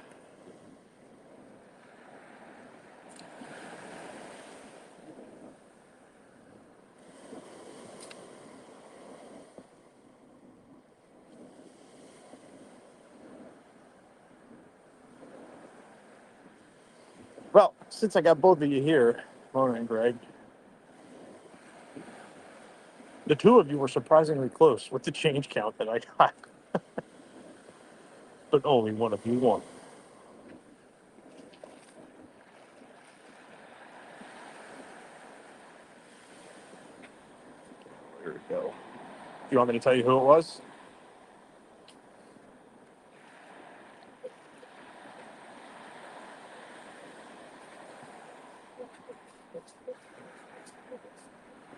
well, since I got both of you here, Mona and Greg, the two of you were surprisingly close with the change count that I got. but only one of you won. There we go. You want me to tell you who it was?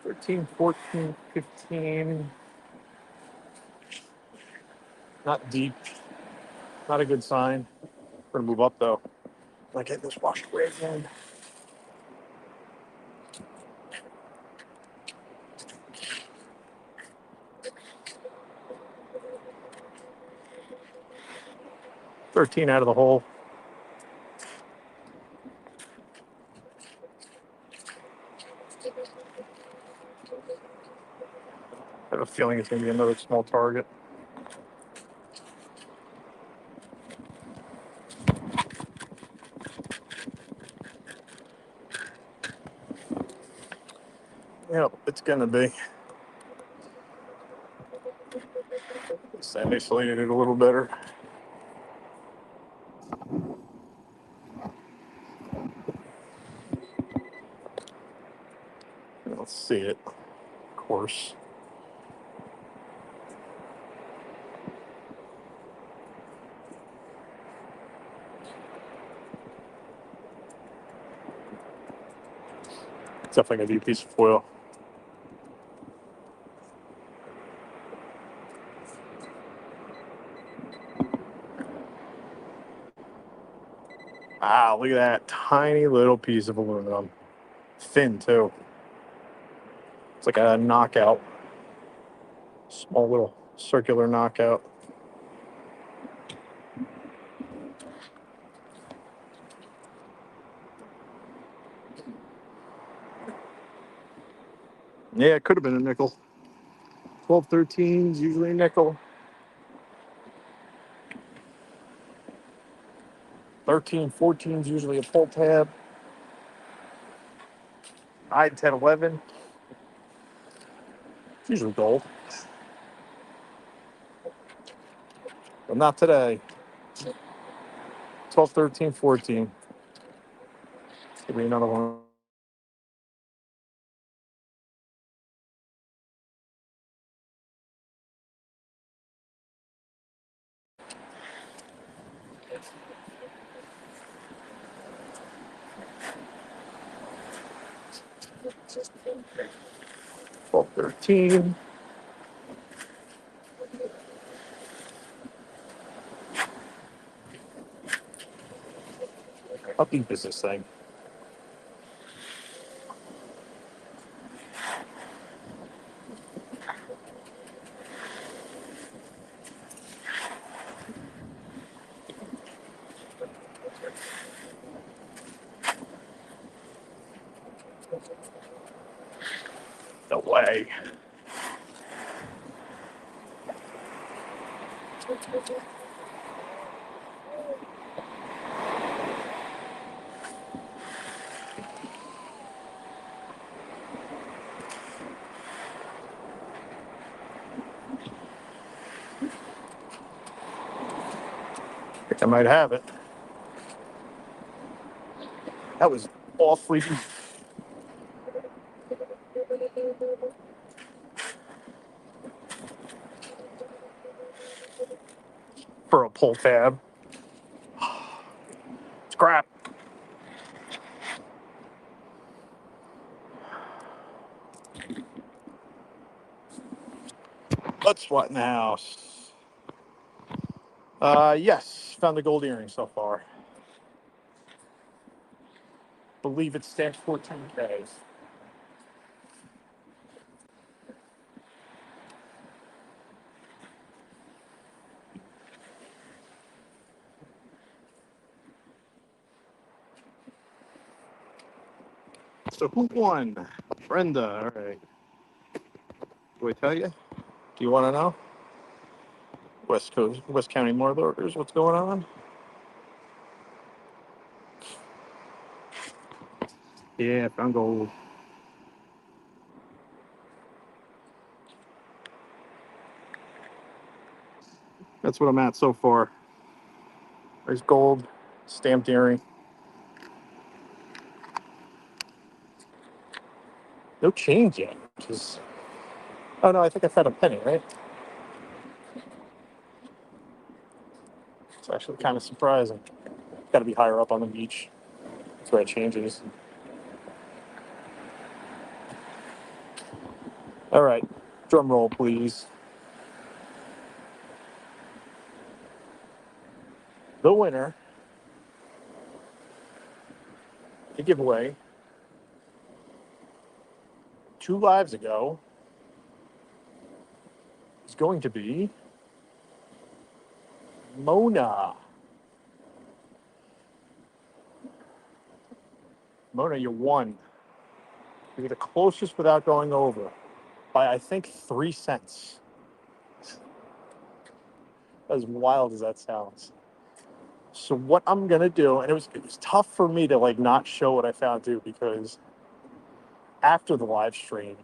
"13, 14, 15. Not deep. Not a good sign. We're gonna move up though. Like get this washed away again. "13 out of the hole. I have a feeling it's gonna be another small target. Yep, it's gonna be. Semi slated it a little better. Let's see it, of course. It's definitely gonna be a piece of foil. Ah, look at that tiny little piece of aluminum. Thin too. It's like a knockout. Small little circular knockout. Yeah, it could have been a nickel. 12, 13 is usually a nickel. 13, 14 is usually a pull tab. I 10, 11. It's usually gold. But not today. 12, 13, 14. Give me another one. 12, 13. How deep is this thing? No way. I think I might have it. That was awfully deep for a pull tab. Scrap. Let's what in the house? Yes, found the gold earring so far. Believe it's stacked 14Ks. So who won? Brenda. All right. Do I tell you? Do you want to know? West Coast, West County Mortars. What's going on? Yeah, found gold. That's what I'm at so far. There's gold, stamped earring. No change yet, which is... Oh no, I think I found a penny, right? It's actually kind of surprising. Got to be higher up on the beach. That's where it changes. All right, drum roll, please. The winner, the giveaway, 2 lives ago, is going to be Mona. Mona, you won. You're the closest without going over by, I think, 3 cents. As wild as that sounds. So what I'm gonna do, and it was tough for me to like not show what I found too, because after the live stream,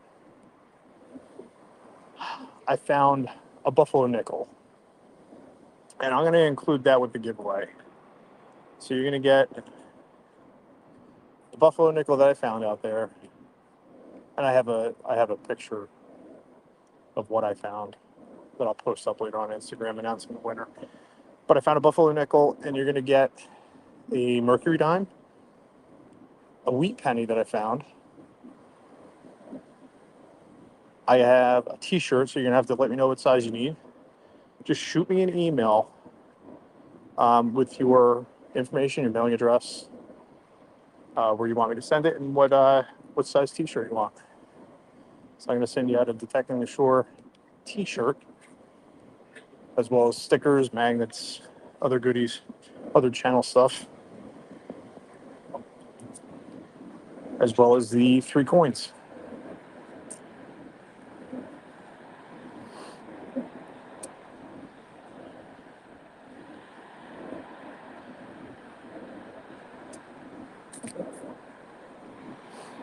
I found a buffalo nickel, and I'm gonna include that with the giveaway. So you're gonna get the buffalo nickel that I found out there, and I have a picture of what I found that I'll post up later on Instagram announcing the winner. But I found a buffalo nickel, and you're gonna get a mercury dime, a wheat penny that I found. I have a t-shirt, so you're gonna have to let me know what size you need. Just shoot me an email with your information, your mailing address, where you want me to send it, and what size t-shirt you want. So I'm gonna send you out a Detecting the Shore t-shirt, as well as stickers, magnets, other goodies, other channel stuff, as well as the 3 coins.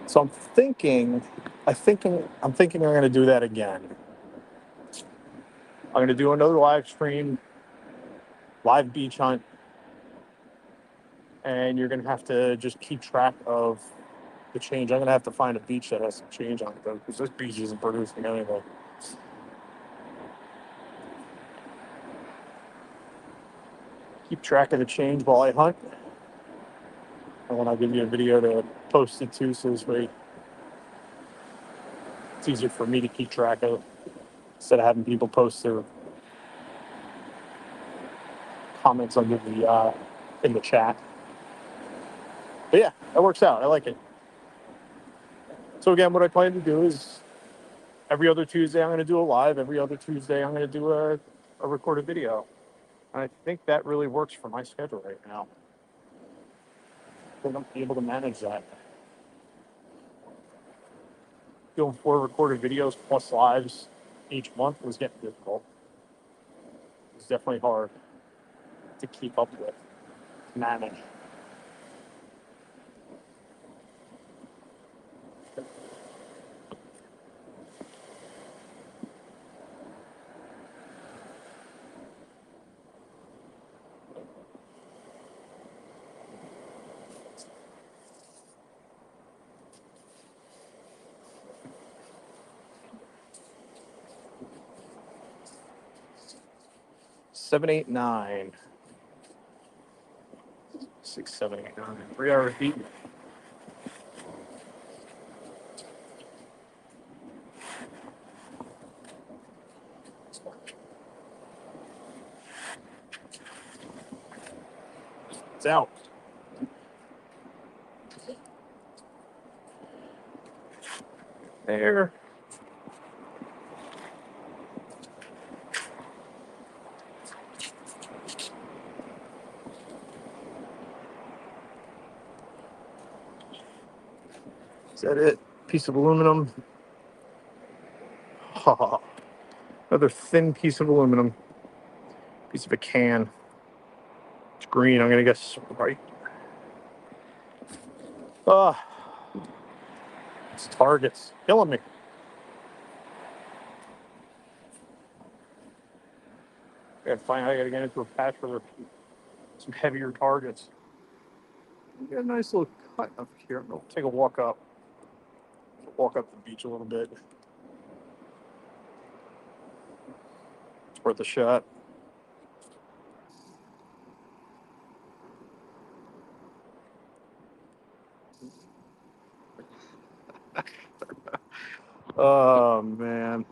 So I'm thinking I'm going to do that again. I'm going to do another live stream, live beach hunt, and you're going to have to just keep track of the change. I'm going to have to find a beach that has some change on it, though, because this beach isn't producing anything. Keep track of the change while I hunt, and then I'll give you a video to post it to, so this way it's easier for me to keep track of, instead of having people post their comments under the in the chat. But yeah, that works out. I like it. So again, what I plan to do is every other Tuesday I'm going to do a live. Every other Tuesday I'm going to do a recorded video. And I think that really works for my schedule right now. I think I'm able to manage that. Doing 4 recorded videos plus lives each month was getting difficult. It was definitely hard to keep up with, to manage. Seven, 8, 9. 6, 7, 8, 9. 3-hour feet. It's out. There. Is that it? Piece of aluminum. Another thin piece of aluminum. Piece of a can. It's green. I'm going to guess right. Ah, it's targets. Killing me. I gotta get into a patch where they're some heavier targets. We got a nice little cut up here. I'm gonna take a walk up. Walk up the beach a little bit. It's worth a shot. Oh man.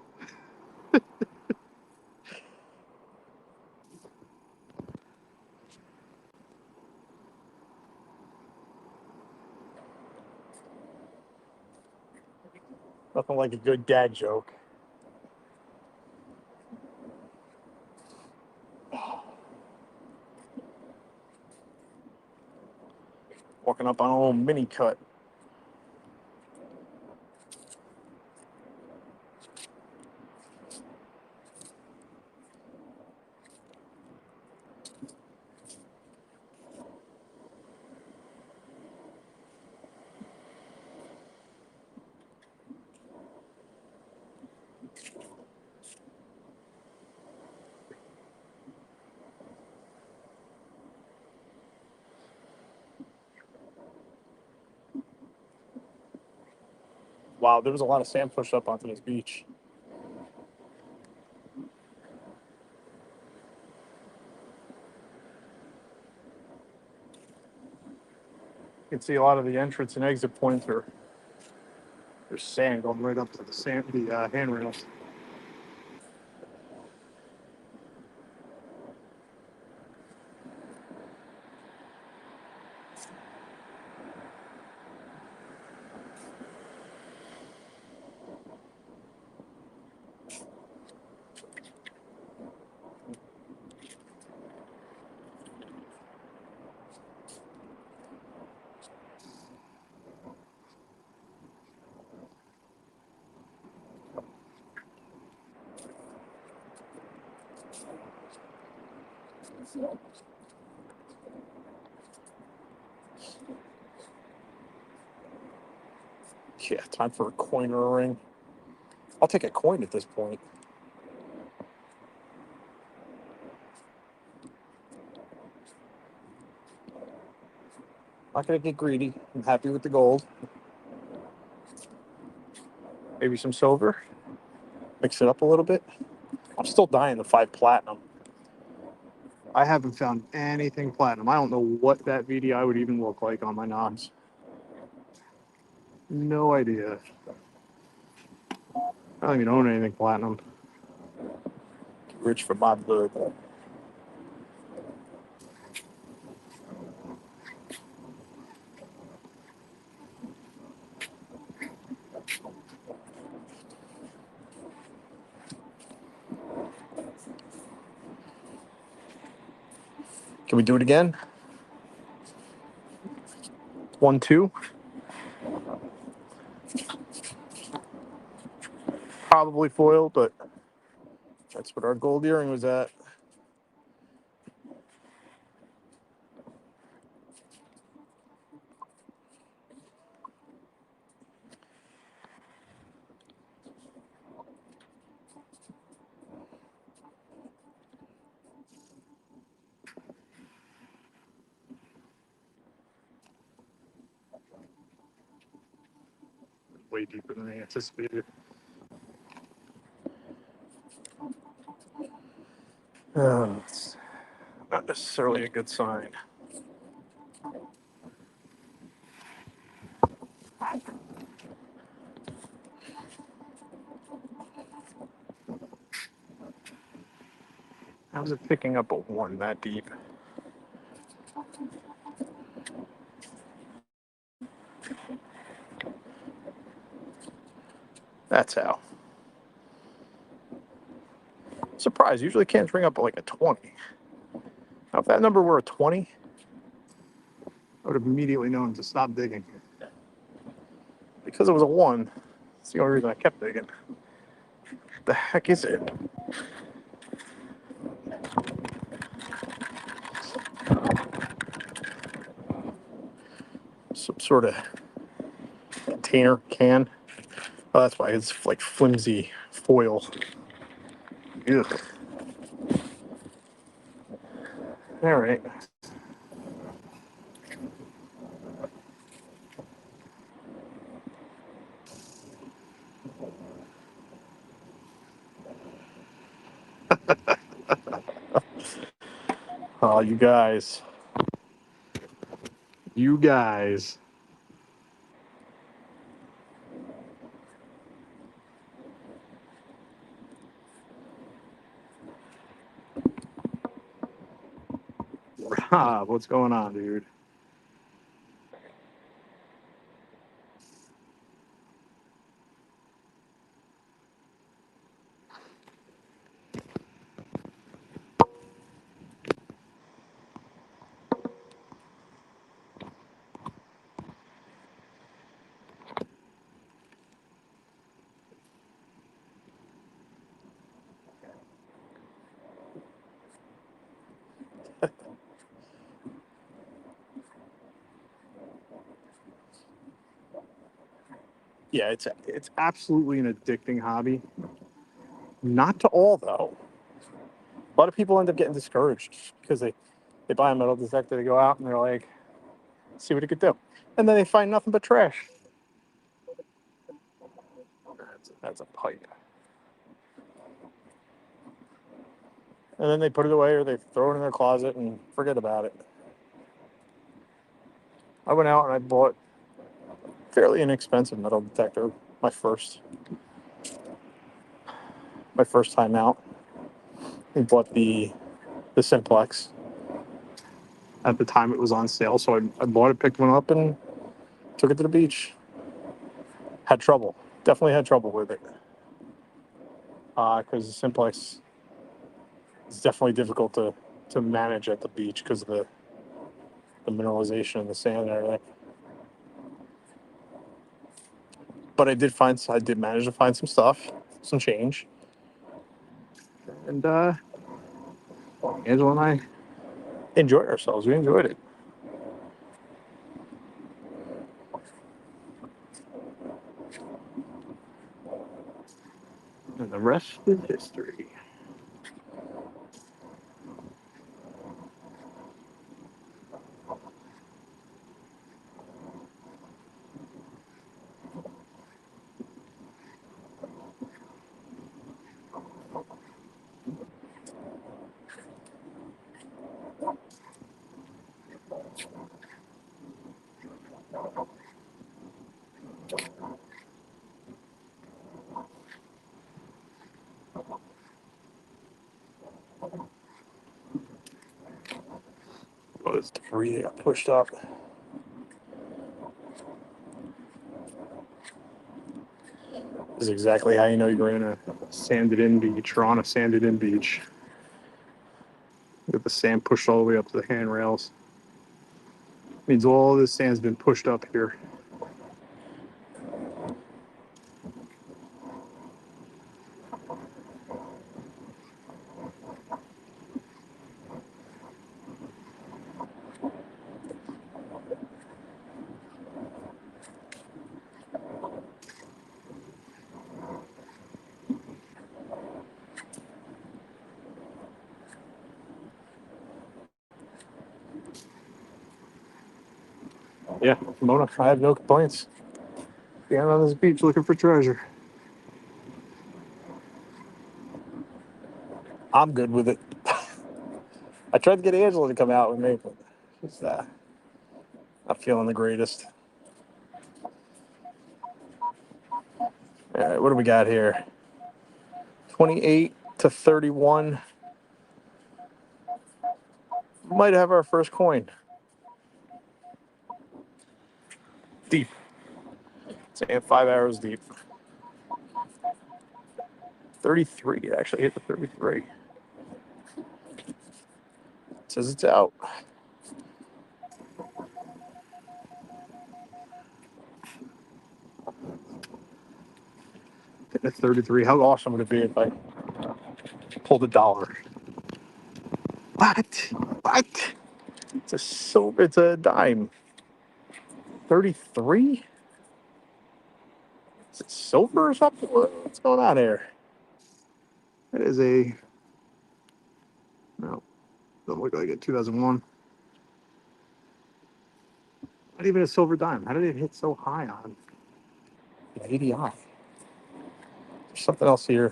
Nothing like a good dad joke. Walking up on a little mini cut. Wow, there was a lot of sand pushed up onto this beach. You can see a lot of the entrance and exit points are there's sand going right up to the handrails. Yeah, time for a coin or a ring. I'll take a coin at this point. Not gonna get greedy. I'm happy with the gold. Maybe some silver. Mix it up a little bit. I'm still dying to 5 platinum. I haven't found anything platinum. I don't know what that VDI would even look like on my nods. No idea. I don't even own anything platinum. Rich for my blood. Can we do it again? 1, 2. Probably foil, but that's what our gold earring was at. Way deeper than I anticipated. It's not necessarily a good sign. How's it picking up a 1 that deep? That's how. Surprise, usually can't bring up like a 20. Now, if that number were a 20, I would have immediately known to stop digging. Because it was a 1, it's the only reason I kept digging. What the heck is it? Some sort of container, can. Oh, that's why it's like flimsy foil. Ugh. All right. Oh, you guys. You guys. Rob, what's going on, dude? Yeah, it's absolutely an addicting hobby. Not to all though. A lot of people end up getting discouraged because they buy a metal detector, they go out and they're like, see what it could do. And then they find nothing but trash. That's a pipe. And then they put it away or they throw it in their closet and forget about it. I went out and I bought a fairly inexpensive metal detector, my first time out. I bought the Simplex. At the time it was on sale, so I bought it, picked one up, and took it to the beach. Had trouble. Definitely had trouble with it. Because the Simplex is definitely difficult to manage at the beach because of the mineralization and the sand and everything. But I did manage to find some stuff, some change. And Angela and I enjoyed ourselves. We enjoyed it. And the rest is history. Oh, this debris that got pushed up. This is exactly how you know you're in a sanded in beach or on a sanded in beach. Get the sand pushed all the way up to the handrails. Means all this sand's been pushed up here. Yeah, Mona, I have no complaints. Being on this beach looking for treasure. I'm good with it. I tried to get Angela to come out with me, but she's not feeling the greatest. All right, what do we got here? 28 to 31. Might have our first coin. Deep. Saying 5 arrows deep. 33. It actually hit the 33. It says it's out. At 33. How awesome would it be if I pulled $1? What? What? It's a dime. 33? Is it silver or something? What's going on here? It is a no, doesn't look like it. 2001. Not even a silver dime. How did it hit so high on an ADI? There's something else here.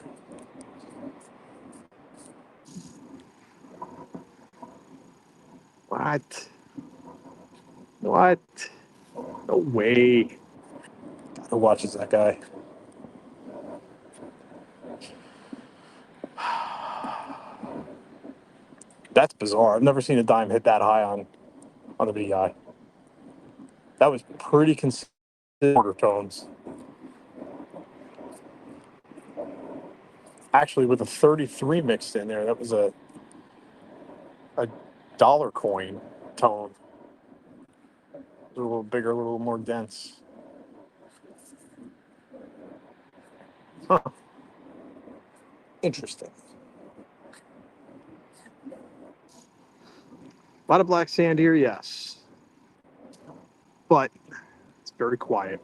What? What? No way. Who watches that guy? That's bizarre. I've never seen a dime hit that high on the VI. That was pretty consistent quarter tones. Actually, with a 33 mixed in there, that was a dollar coin tone. It was a little bigger, a little more dense. Huh. Interesting. A lot of black sand here, yes. But it's very quiet.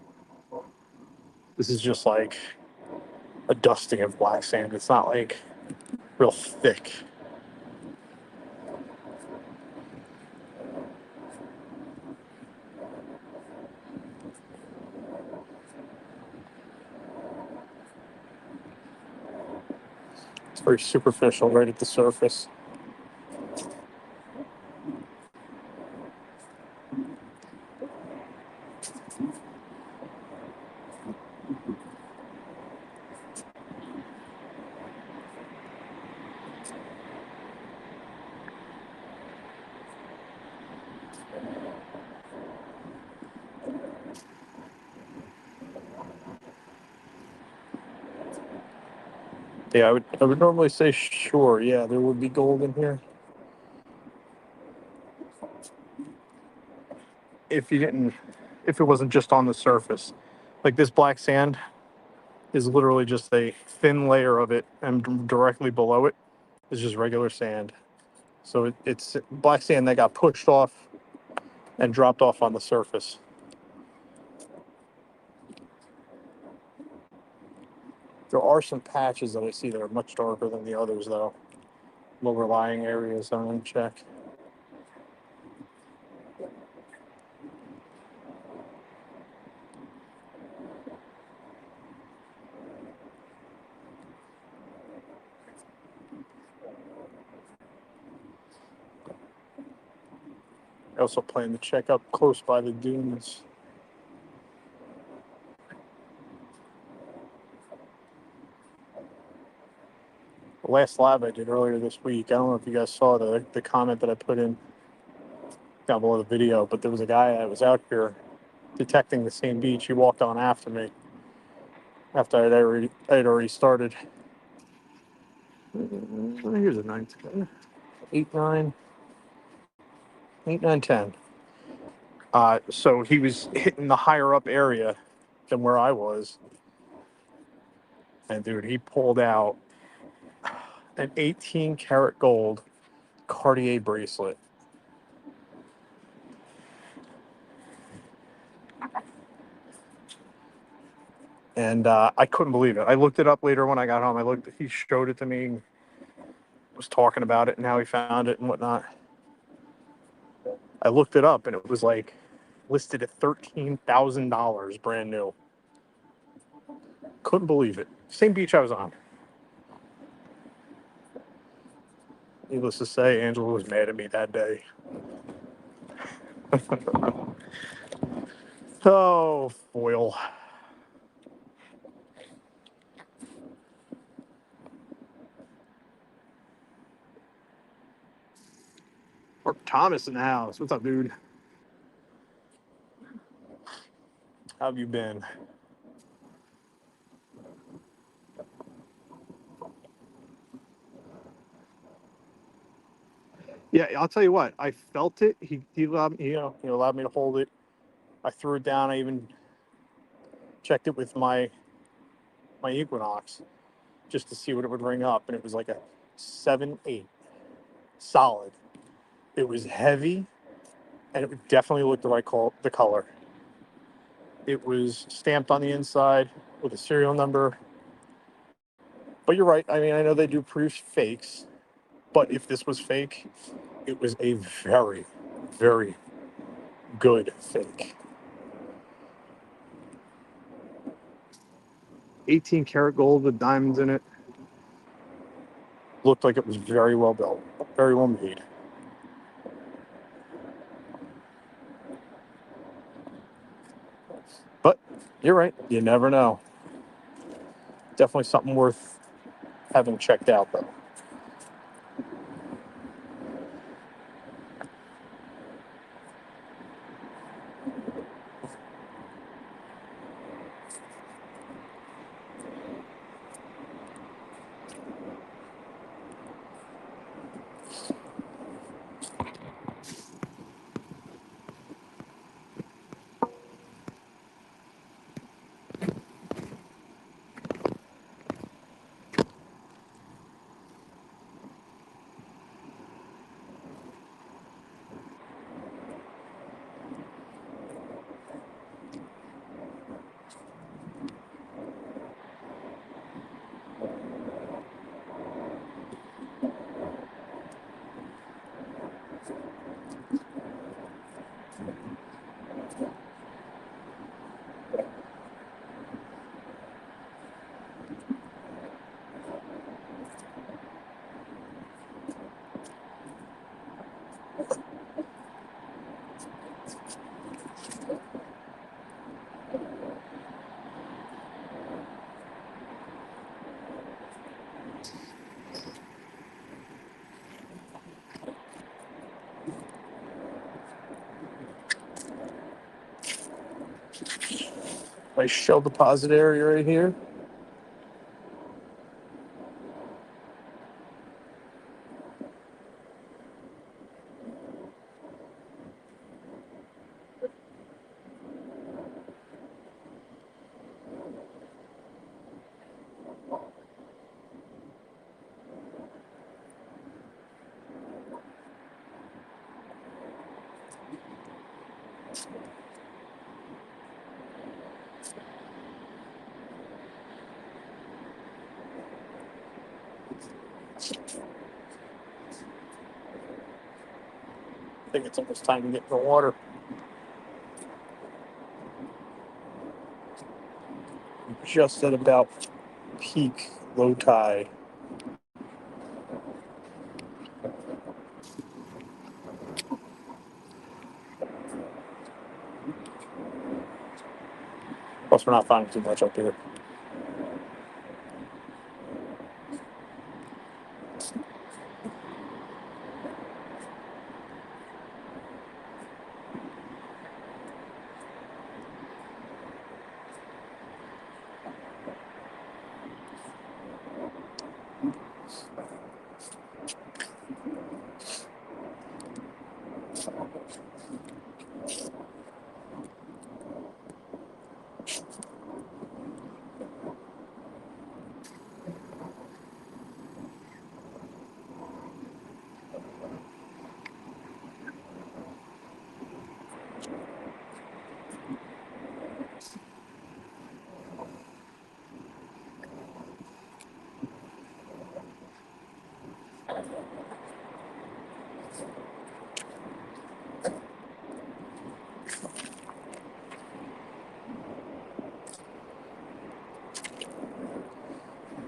This is just like a dusting of black sand. It's not like real thick. It's very superficial right at the surface. Yeah, I would normally say sure. Yeah, there would be gold in here. If it wasn't just on the surface. Like this black sand is literally just a thin layer of it, and directly below it is just regular sand. So it's black sand that got pushed off and dropped off on the surface. There are some patches that I see that are much darker than the others, though. Lower lying areas I'm going to check. I also plan to check up close by the dunes. The last lab I did earlier this week, I don't know if you guys saw the comment that I put in down below the video, but there was a guy that was out here detecting the same beach. He walked on after me after I'd already started. Here's a 9, 10, 8, 9, 8, 9, 10. So he was hitting the higher up area than where I was. And dude, he pulled out an 18 karat gold Cartier bracelet. And I couldn't believe it. I looked it up later when I got home. He showed it to me, was talking about it and how he found it and whatnot. I looked it up and it was like listed at $13,000 brand new. Couldn't believe it. Same beach I was on. Needless to say, Angela was mad at me that day. Oh, foil. Mark Thomas in the house. What's up, dude? How have you been? Yeah, I'll tell you what. I felt it. He allowed me, he allowed me to hold it. I threw it down. I even checked it with my Equinox just to see what it would ring up, and it was like a 7.8, solid. It was heavy, and it definitely looked the color. It was stamped on the inside with a serial number. But you're right. I mean, I know they do produce fakes, but if this was fake, it was a very, very good fake. 18 karat gold with diamonds in it. Looked like it was very well built, very well made. You're right. You never know. Definitely something worth having checked out, though. Nice shell deposit area right here. I think it's almost time to get in the water. Just at about peak low tide. Plus, we're not finding too much up here.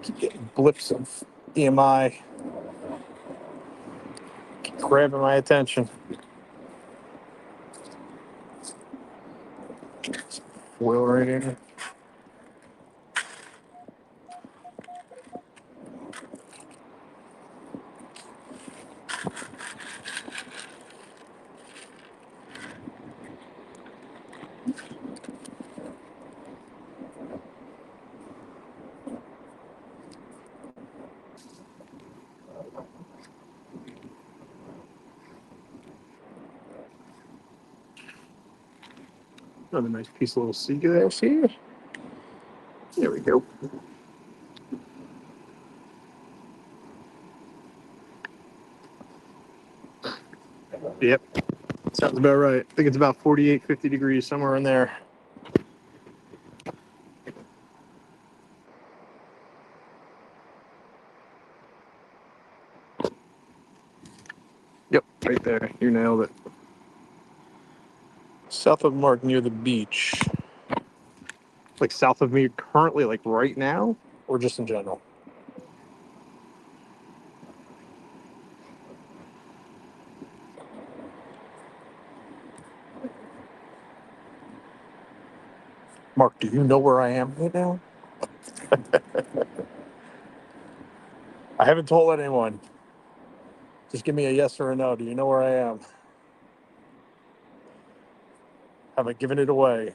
Keep getting blips of EMI grabbing my attention. Foil right here. Another nice piece of little sea glass here. There we go. Yep. Sounds about right. I think it's about 48, 50 degrees, somewhere in there. Yep, right there. You nailed it. South of Mark near the beach. Like south of me currently, like right now, or just in general? Mark, do you know where I am right now? I haven't told anyone. Just give me a yes or a no. Do you know where I am? Have I given it away?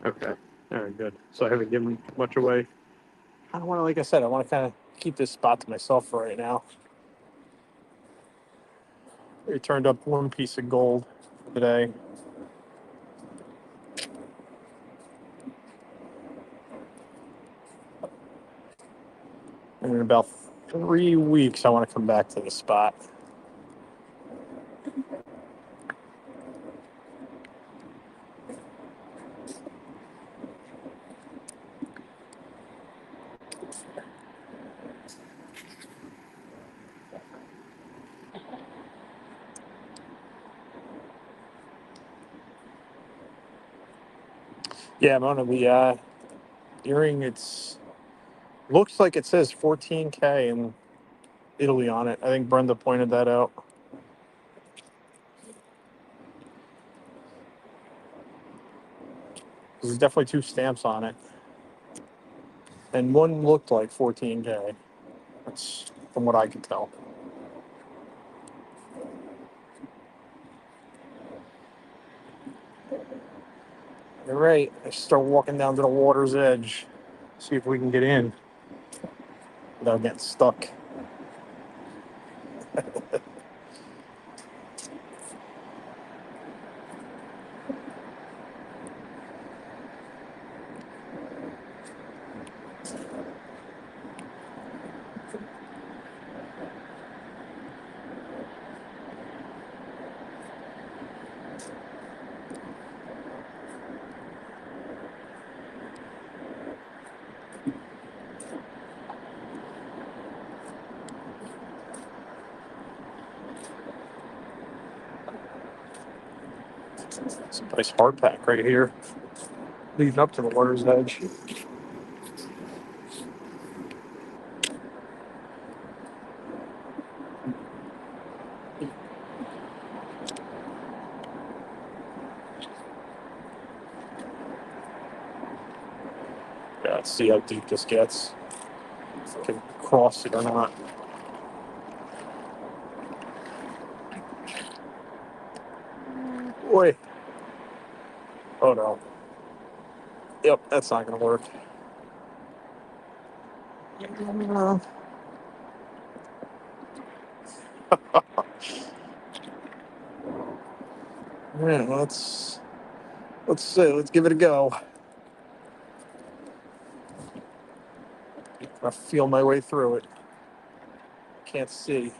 Okay. All right, good. So I haven't given much away. I don't want to, like I said, I want to kind of keep this spot to myself for right now. We turned up one piece of gold today. And in about 3 weeks, I want to come back to the spot. Yeah, I'm on the earring. It's looks like it says 14K in Italy on it. I think Brenda pointed that out. There's definitely two stamps on it, and one looked like 14K. That's from what I can tell. All right, let's start walking down to the water's edge. See if we can get in without getting stuck. It's a nice hard pack right here, leading up to the water's edge. Yeah, let's see how deep this gets. If I can cross it or not. Wait. Oh no. Yep, that's not gonna work. Yeah, let's see. Let's give it a go. I feel my way through it. Can't see.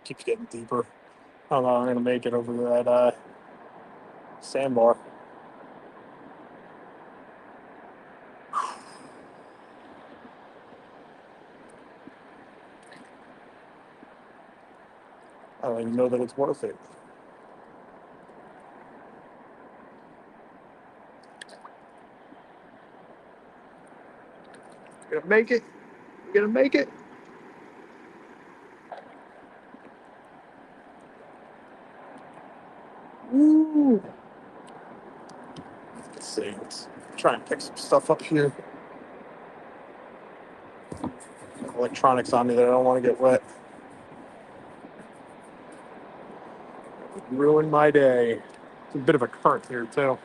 Keeps getting deeper. I don't know. I'm gonna make it over to that sandbar. I don't even know that it's worth it. You gonna make it? You gonna make it? Woo! Let's see. Let's try and pick some stuff up here. Electronics on me that I don't want to get wet. Ruin my day. It's a bit of a current here too.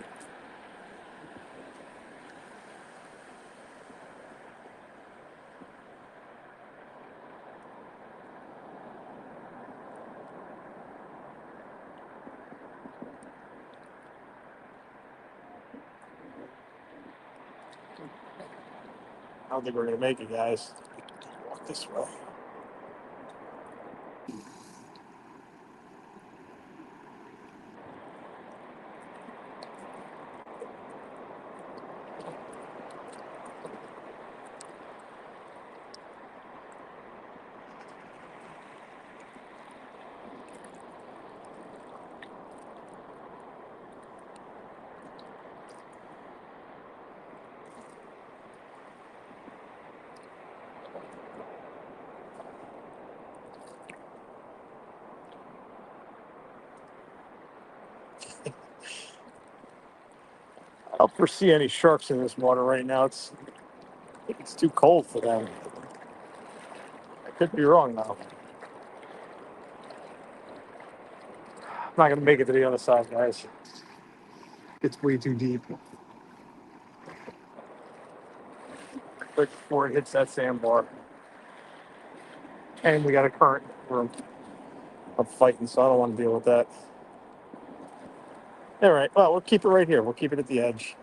I don't think we're gonna make it, guys. Walk this way. I don't foresee any sharks in this water right now. It's too cold for them. I could be wrong though. I'm not gonna make it to the other side, guys. It's way too deep. Right before it hits that sandbar. And we got a current we're fighting, so I don't want to deal with that. All right, well, we'll keep it right here. We'll keep it at the edge.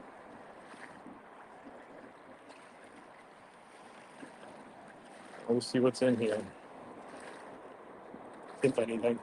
We'll see what's in here. If anything.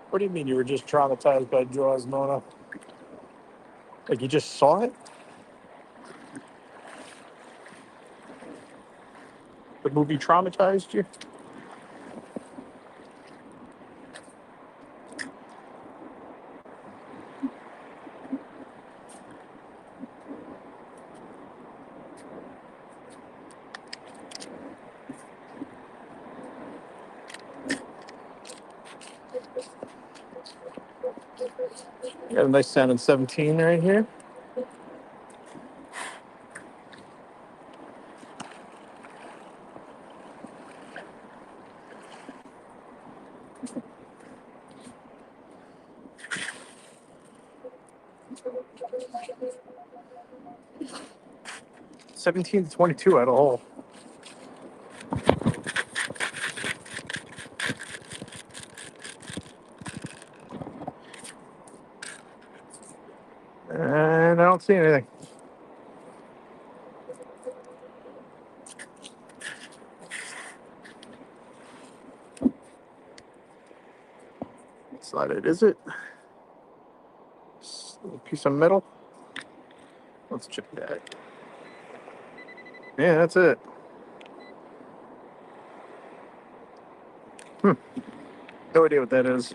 What do you mean you were just traumatized by Jaws, Mona? Like you just saw it? The movie traumatized you? Got a nice sounding 17 right here. '17 to 22 out of hole. And I don't see anything. It's not it, is it? A piece of metal. Let's check that. Yeah, that's it. No idea what that is.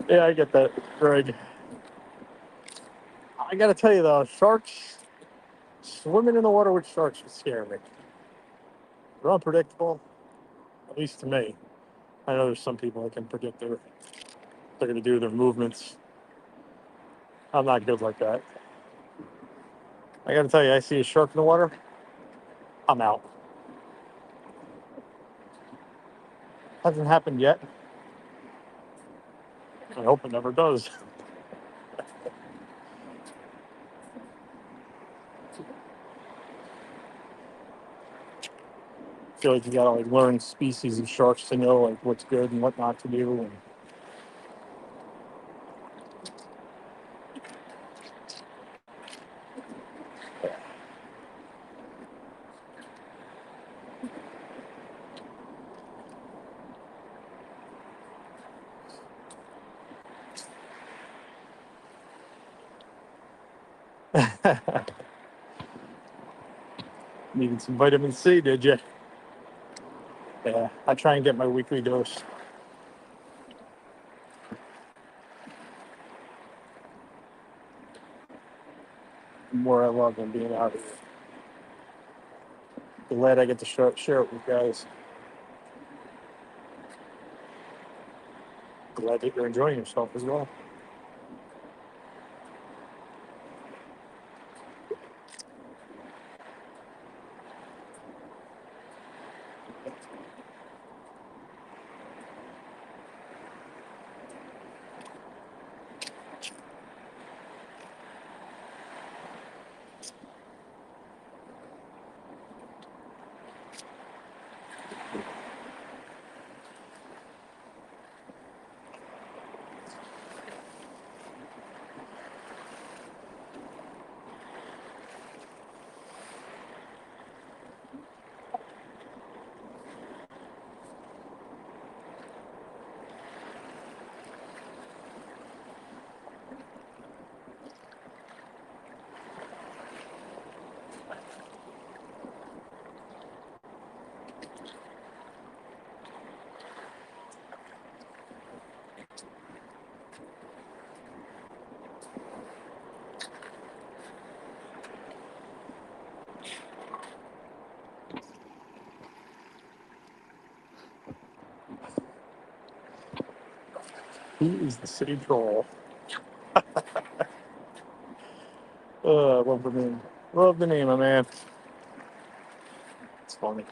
Yeah, I get that, Greg. I gotta tell you though, sharks, swimming in the water with sharks would scare me. They're unpredictable, at least to me. I know there's some people that can predict they're gonna do their movements. I'm not good like that. I gotta tell you, I see a shark in the water, I'm out. Hasn't happened yet. I hope it never does. I feel like you gotta like learn species of sharks to know like what's good and what not to do. And needed some vitamin C, did you? Yeah, I try and get my weekly dose. The more I love than being out here. Glad I get to share it with you guys. Glad that you're enjoying yourself as well. He is the city troll. I love the name. Love the name, my man. It's funny.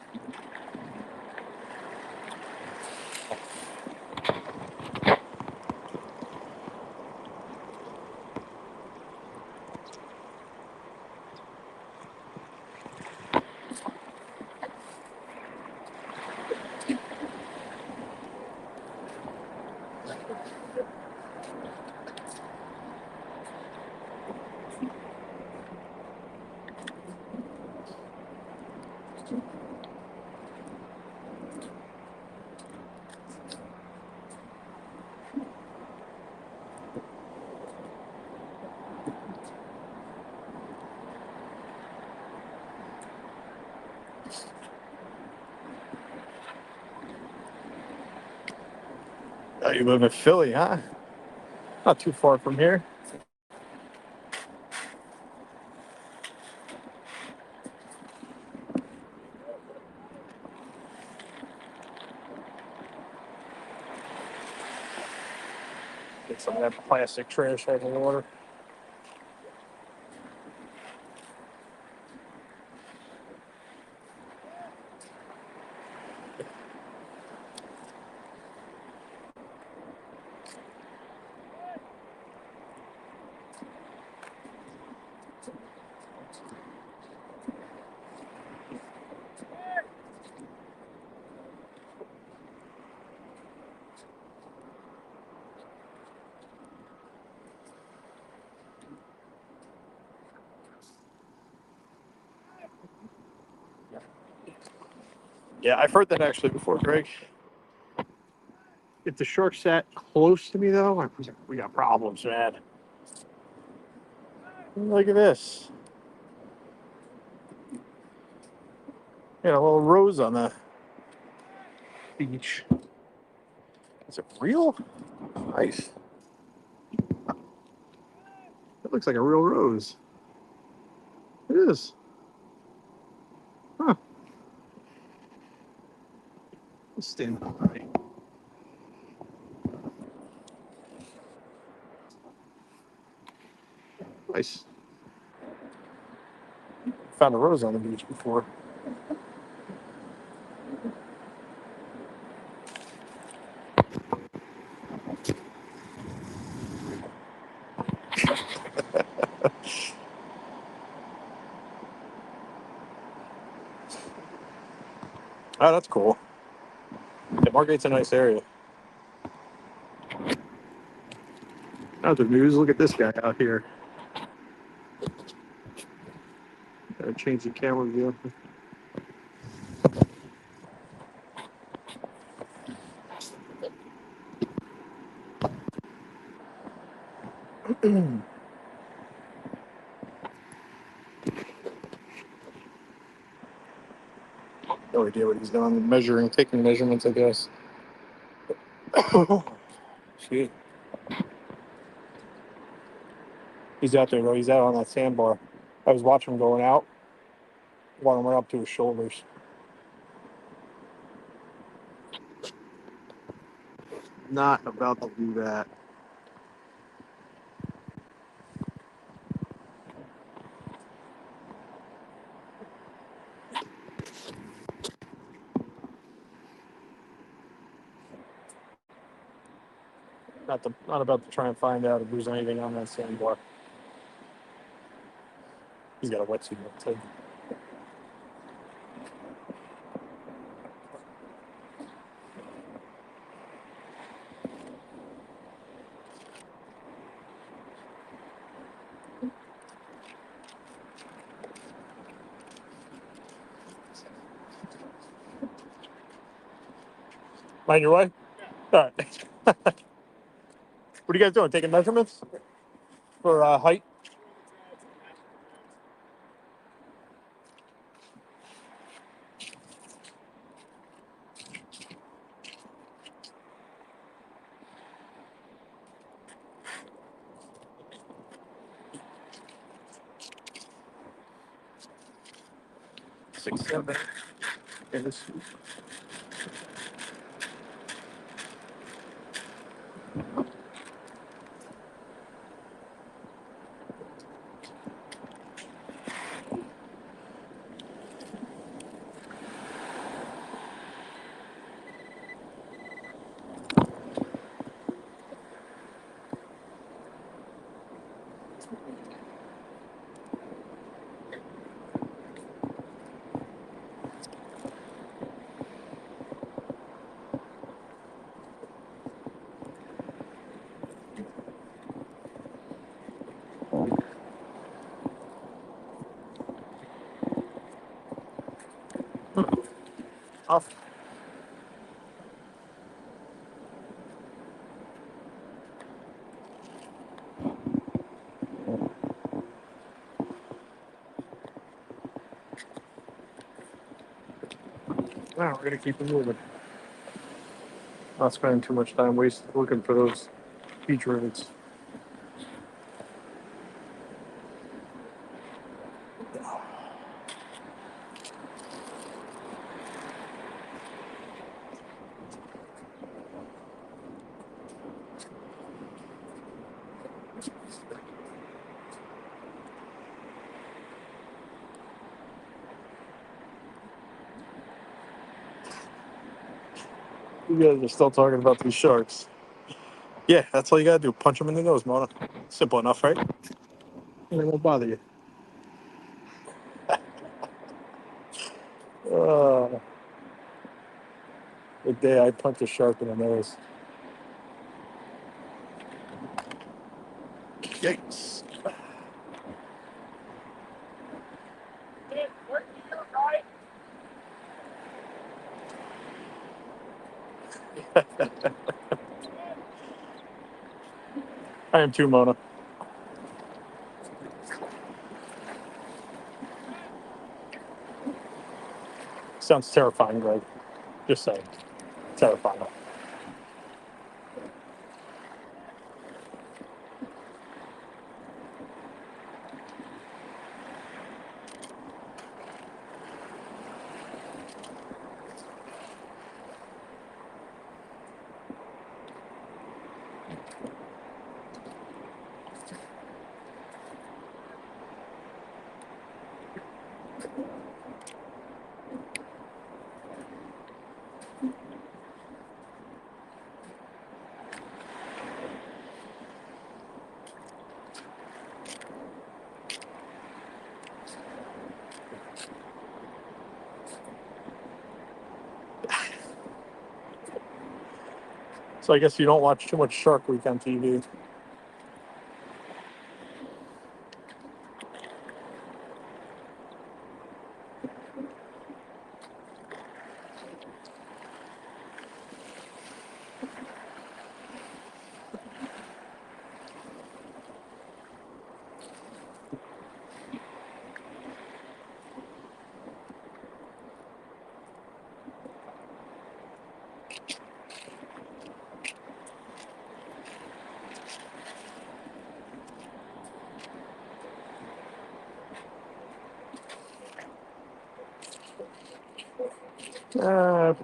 Oh, you live in Philly, huh? Not too far from here. Get some of that plastic trash out of the water. Yeah, I've heard that actually before, Greg. If the shark sat close to me, though, we got problems, man. Look at this. Got a little rose on the beach. Is it real? Nice. looks like a real rose. It is. Huh. Let's stand by. Nice. Found a rose on the beach before. Oh, that's cool. Yeah, Margate's a nice area. Other news, look at this guy out here. Gotta change the camera view. No idea what he's doing. Measuring, taking measurements, I guess. Shit. He's out there, though. He's out on that sandbar. I was watching him going out. Water went up to his shoulders. Not about to do that. Not about to try and find out if there's anything on that sandbar. He's got a wetsuit on too. Mind your way? All right. What are you guys doing? Taking measurements for height? Six, seven. Yes. Off. Wow, we're gonna keep it moving. Not spending too much time wasting looking for those beach rivets. You guys are still talking about these sharks. Yeah, that's all you gotta do. Punch them in the nose, Mona. Simple enough, right? And they won't bother you. Uh, the day I punch a shark in the nose. Yikes. I am too, Mona. Sounds terrifying, Greg. Just saying. Terrifying. So I guess you don't watch too much Shark Week on TV.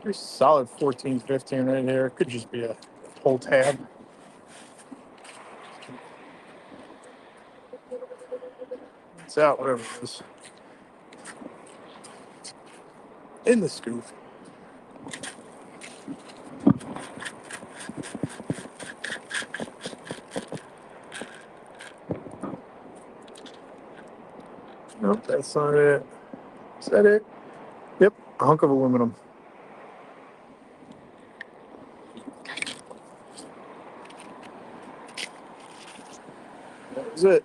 Pretty solid 14, 15 right here. Could just be a whole tab. It's out, whatever it is. In the scoop. Nope, that's not it. Is that it? Yep, a hunk of aluminum. That was it.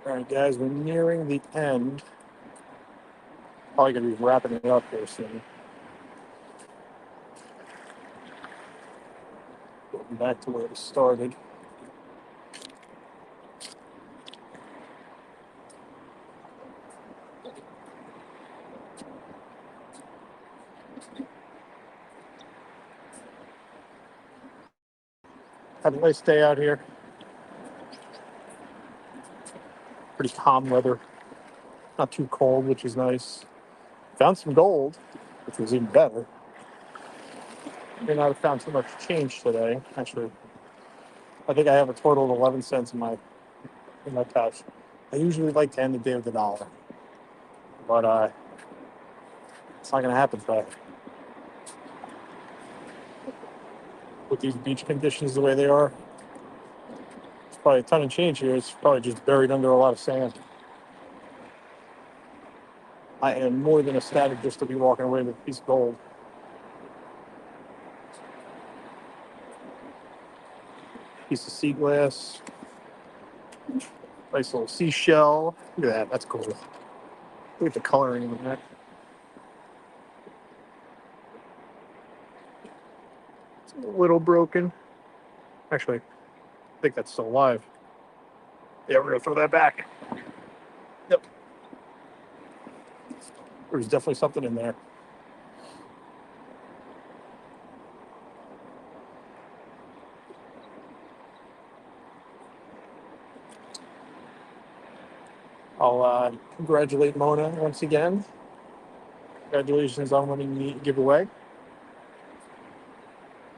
All right, guys, we're nearing the end. Probably gonna be wrapping it up here soon. Going back to where we started. Had a nice day out here. Pretty calm weather. Not too cold, which is nice. Found some gold, which was even better. May not have found too much change today. Actually, I think I have a total of 11 cents in my pouch. I usually like to end the day with $1, but it's not gonna happen today. With these beach conditions the way they are, it's probably a ton of change here. It's probably just buried under a lot of sand. I am more than ecstatic just to be walking away with a piece of gold. Piece of sea glass. Nice little seashell. Look at that. That's cool. Look at the coloring in that. It's a little broken. Actually, I think that's still alive. Yeah, we're gonna throw that back. Yep. There's definitely something in there. I'll congratulate Mona once again. Congratulations on winning the giveaway.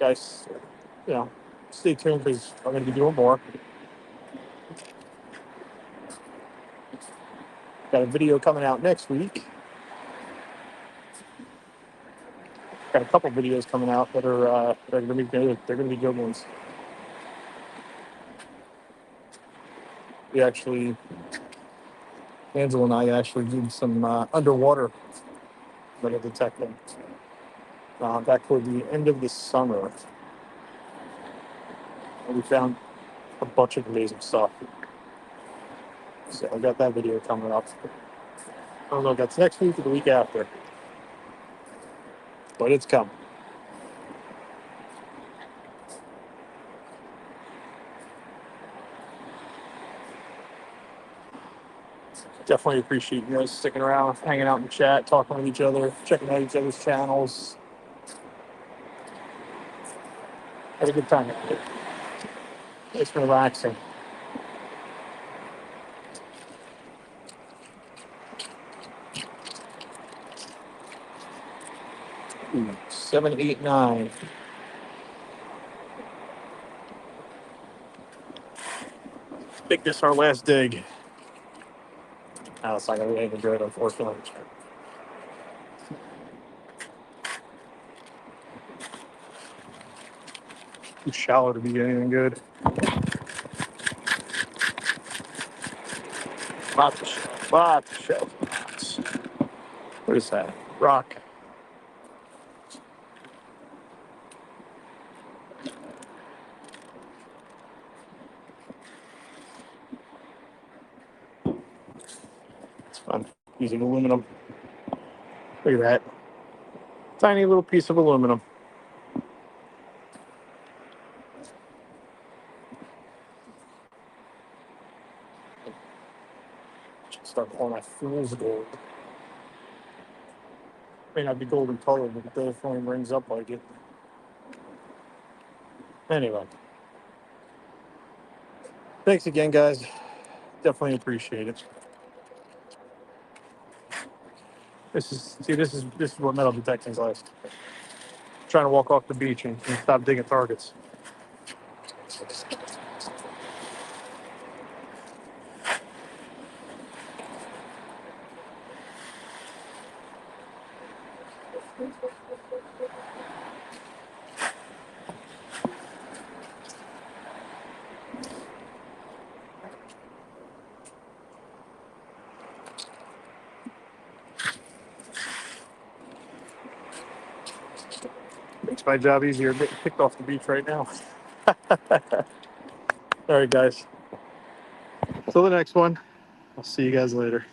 Guys, stay tuned because I'm going to be doing more. Got a video coming out next week. Got a couple videos coming out that are going to be good. They're going to be good ones. Angela and I actually did some underwater metal detecting back toward the end of the summer. And we found a bunch of amazing stuff. So I got that video coming up. I don't know if that's next week or the week after, but it's coming. Definitely appreciate you guys sticking around, hanging out in the chat, talking with each other, checking out each other's channels. Had a good time. It's been relaxing. Ooh, 7, 8, 9. Make this our last dig. No, it's not gonna be anything good, unfortunately. Too shallow to be anything good. Lots of shells. Lots of shells. Lots. What is that? Rock. It's fun using aluminum. Look at that. Tiny little piece of aluminum. Should start calling that fool's gold. May not be golden color, but the flame rings up like it. Anyway. Thanks again, guys. Definitely appreciate it. This is what metal detecting's like. Trying to walk off the beach and stop digging targets. Makes my job easier getting picked off the beach right now. All right, guys. Till the next one. I'll see you guys later.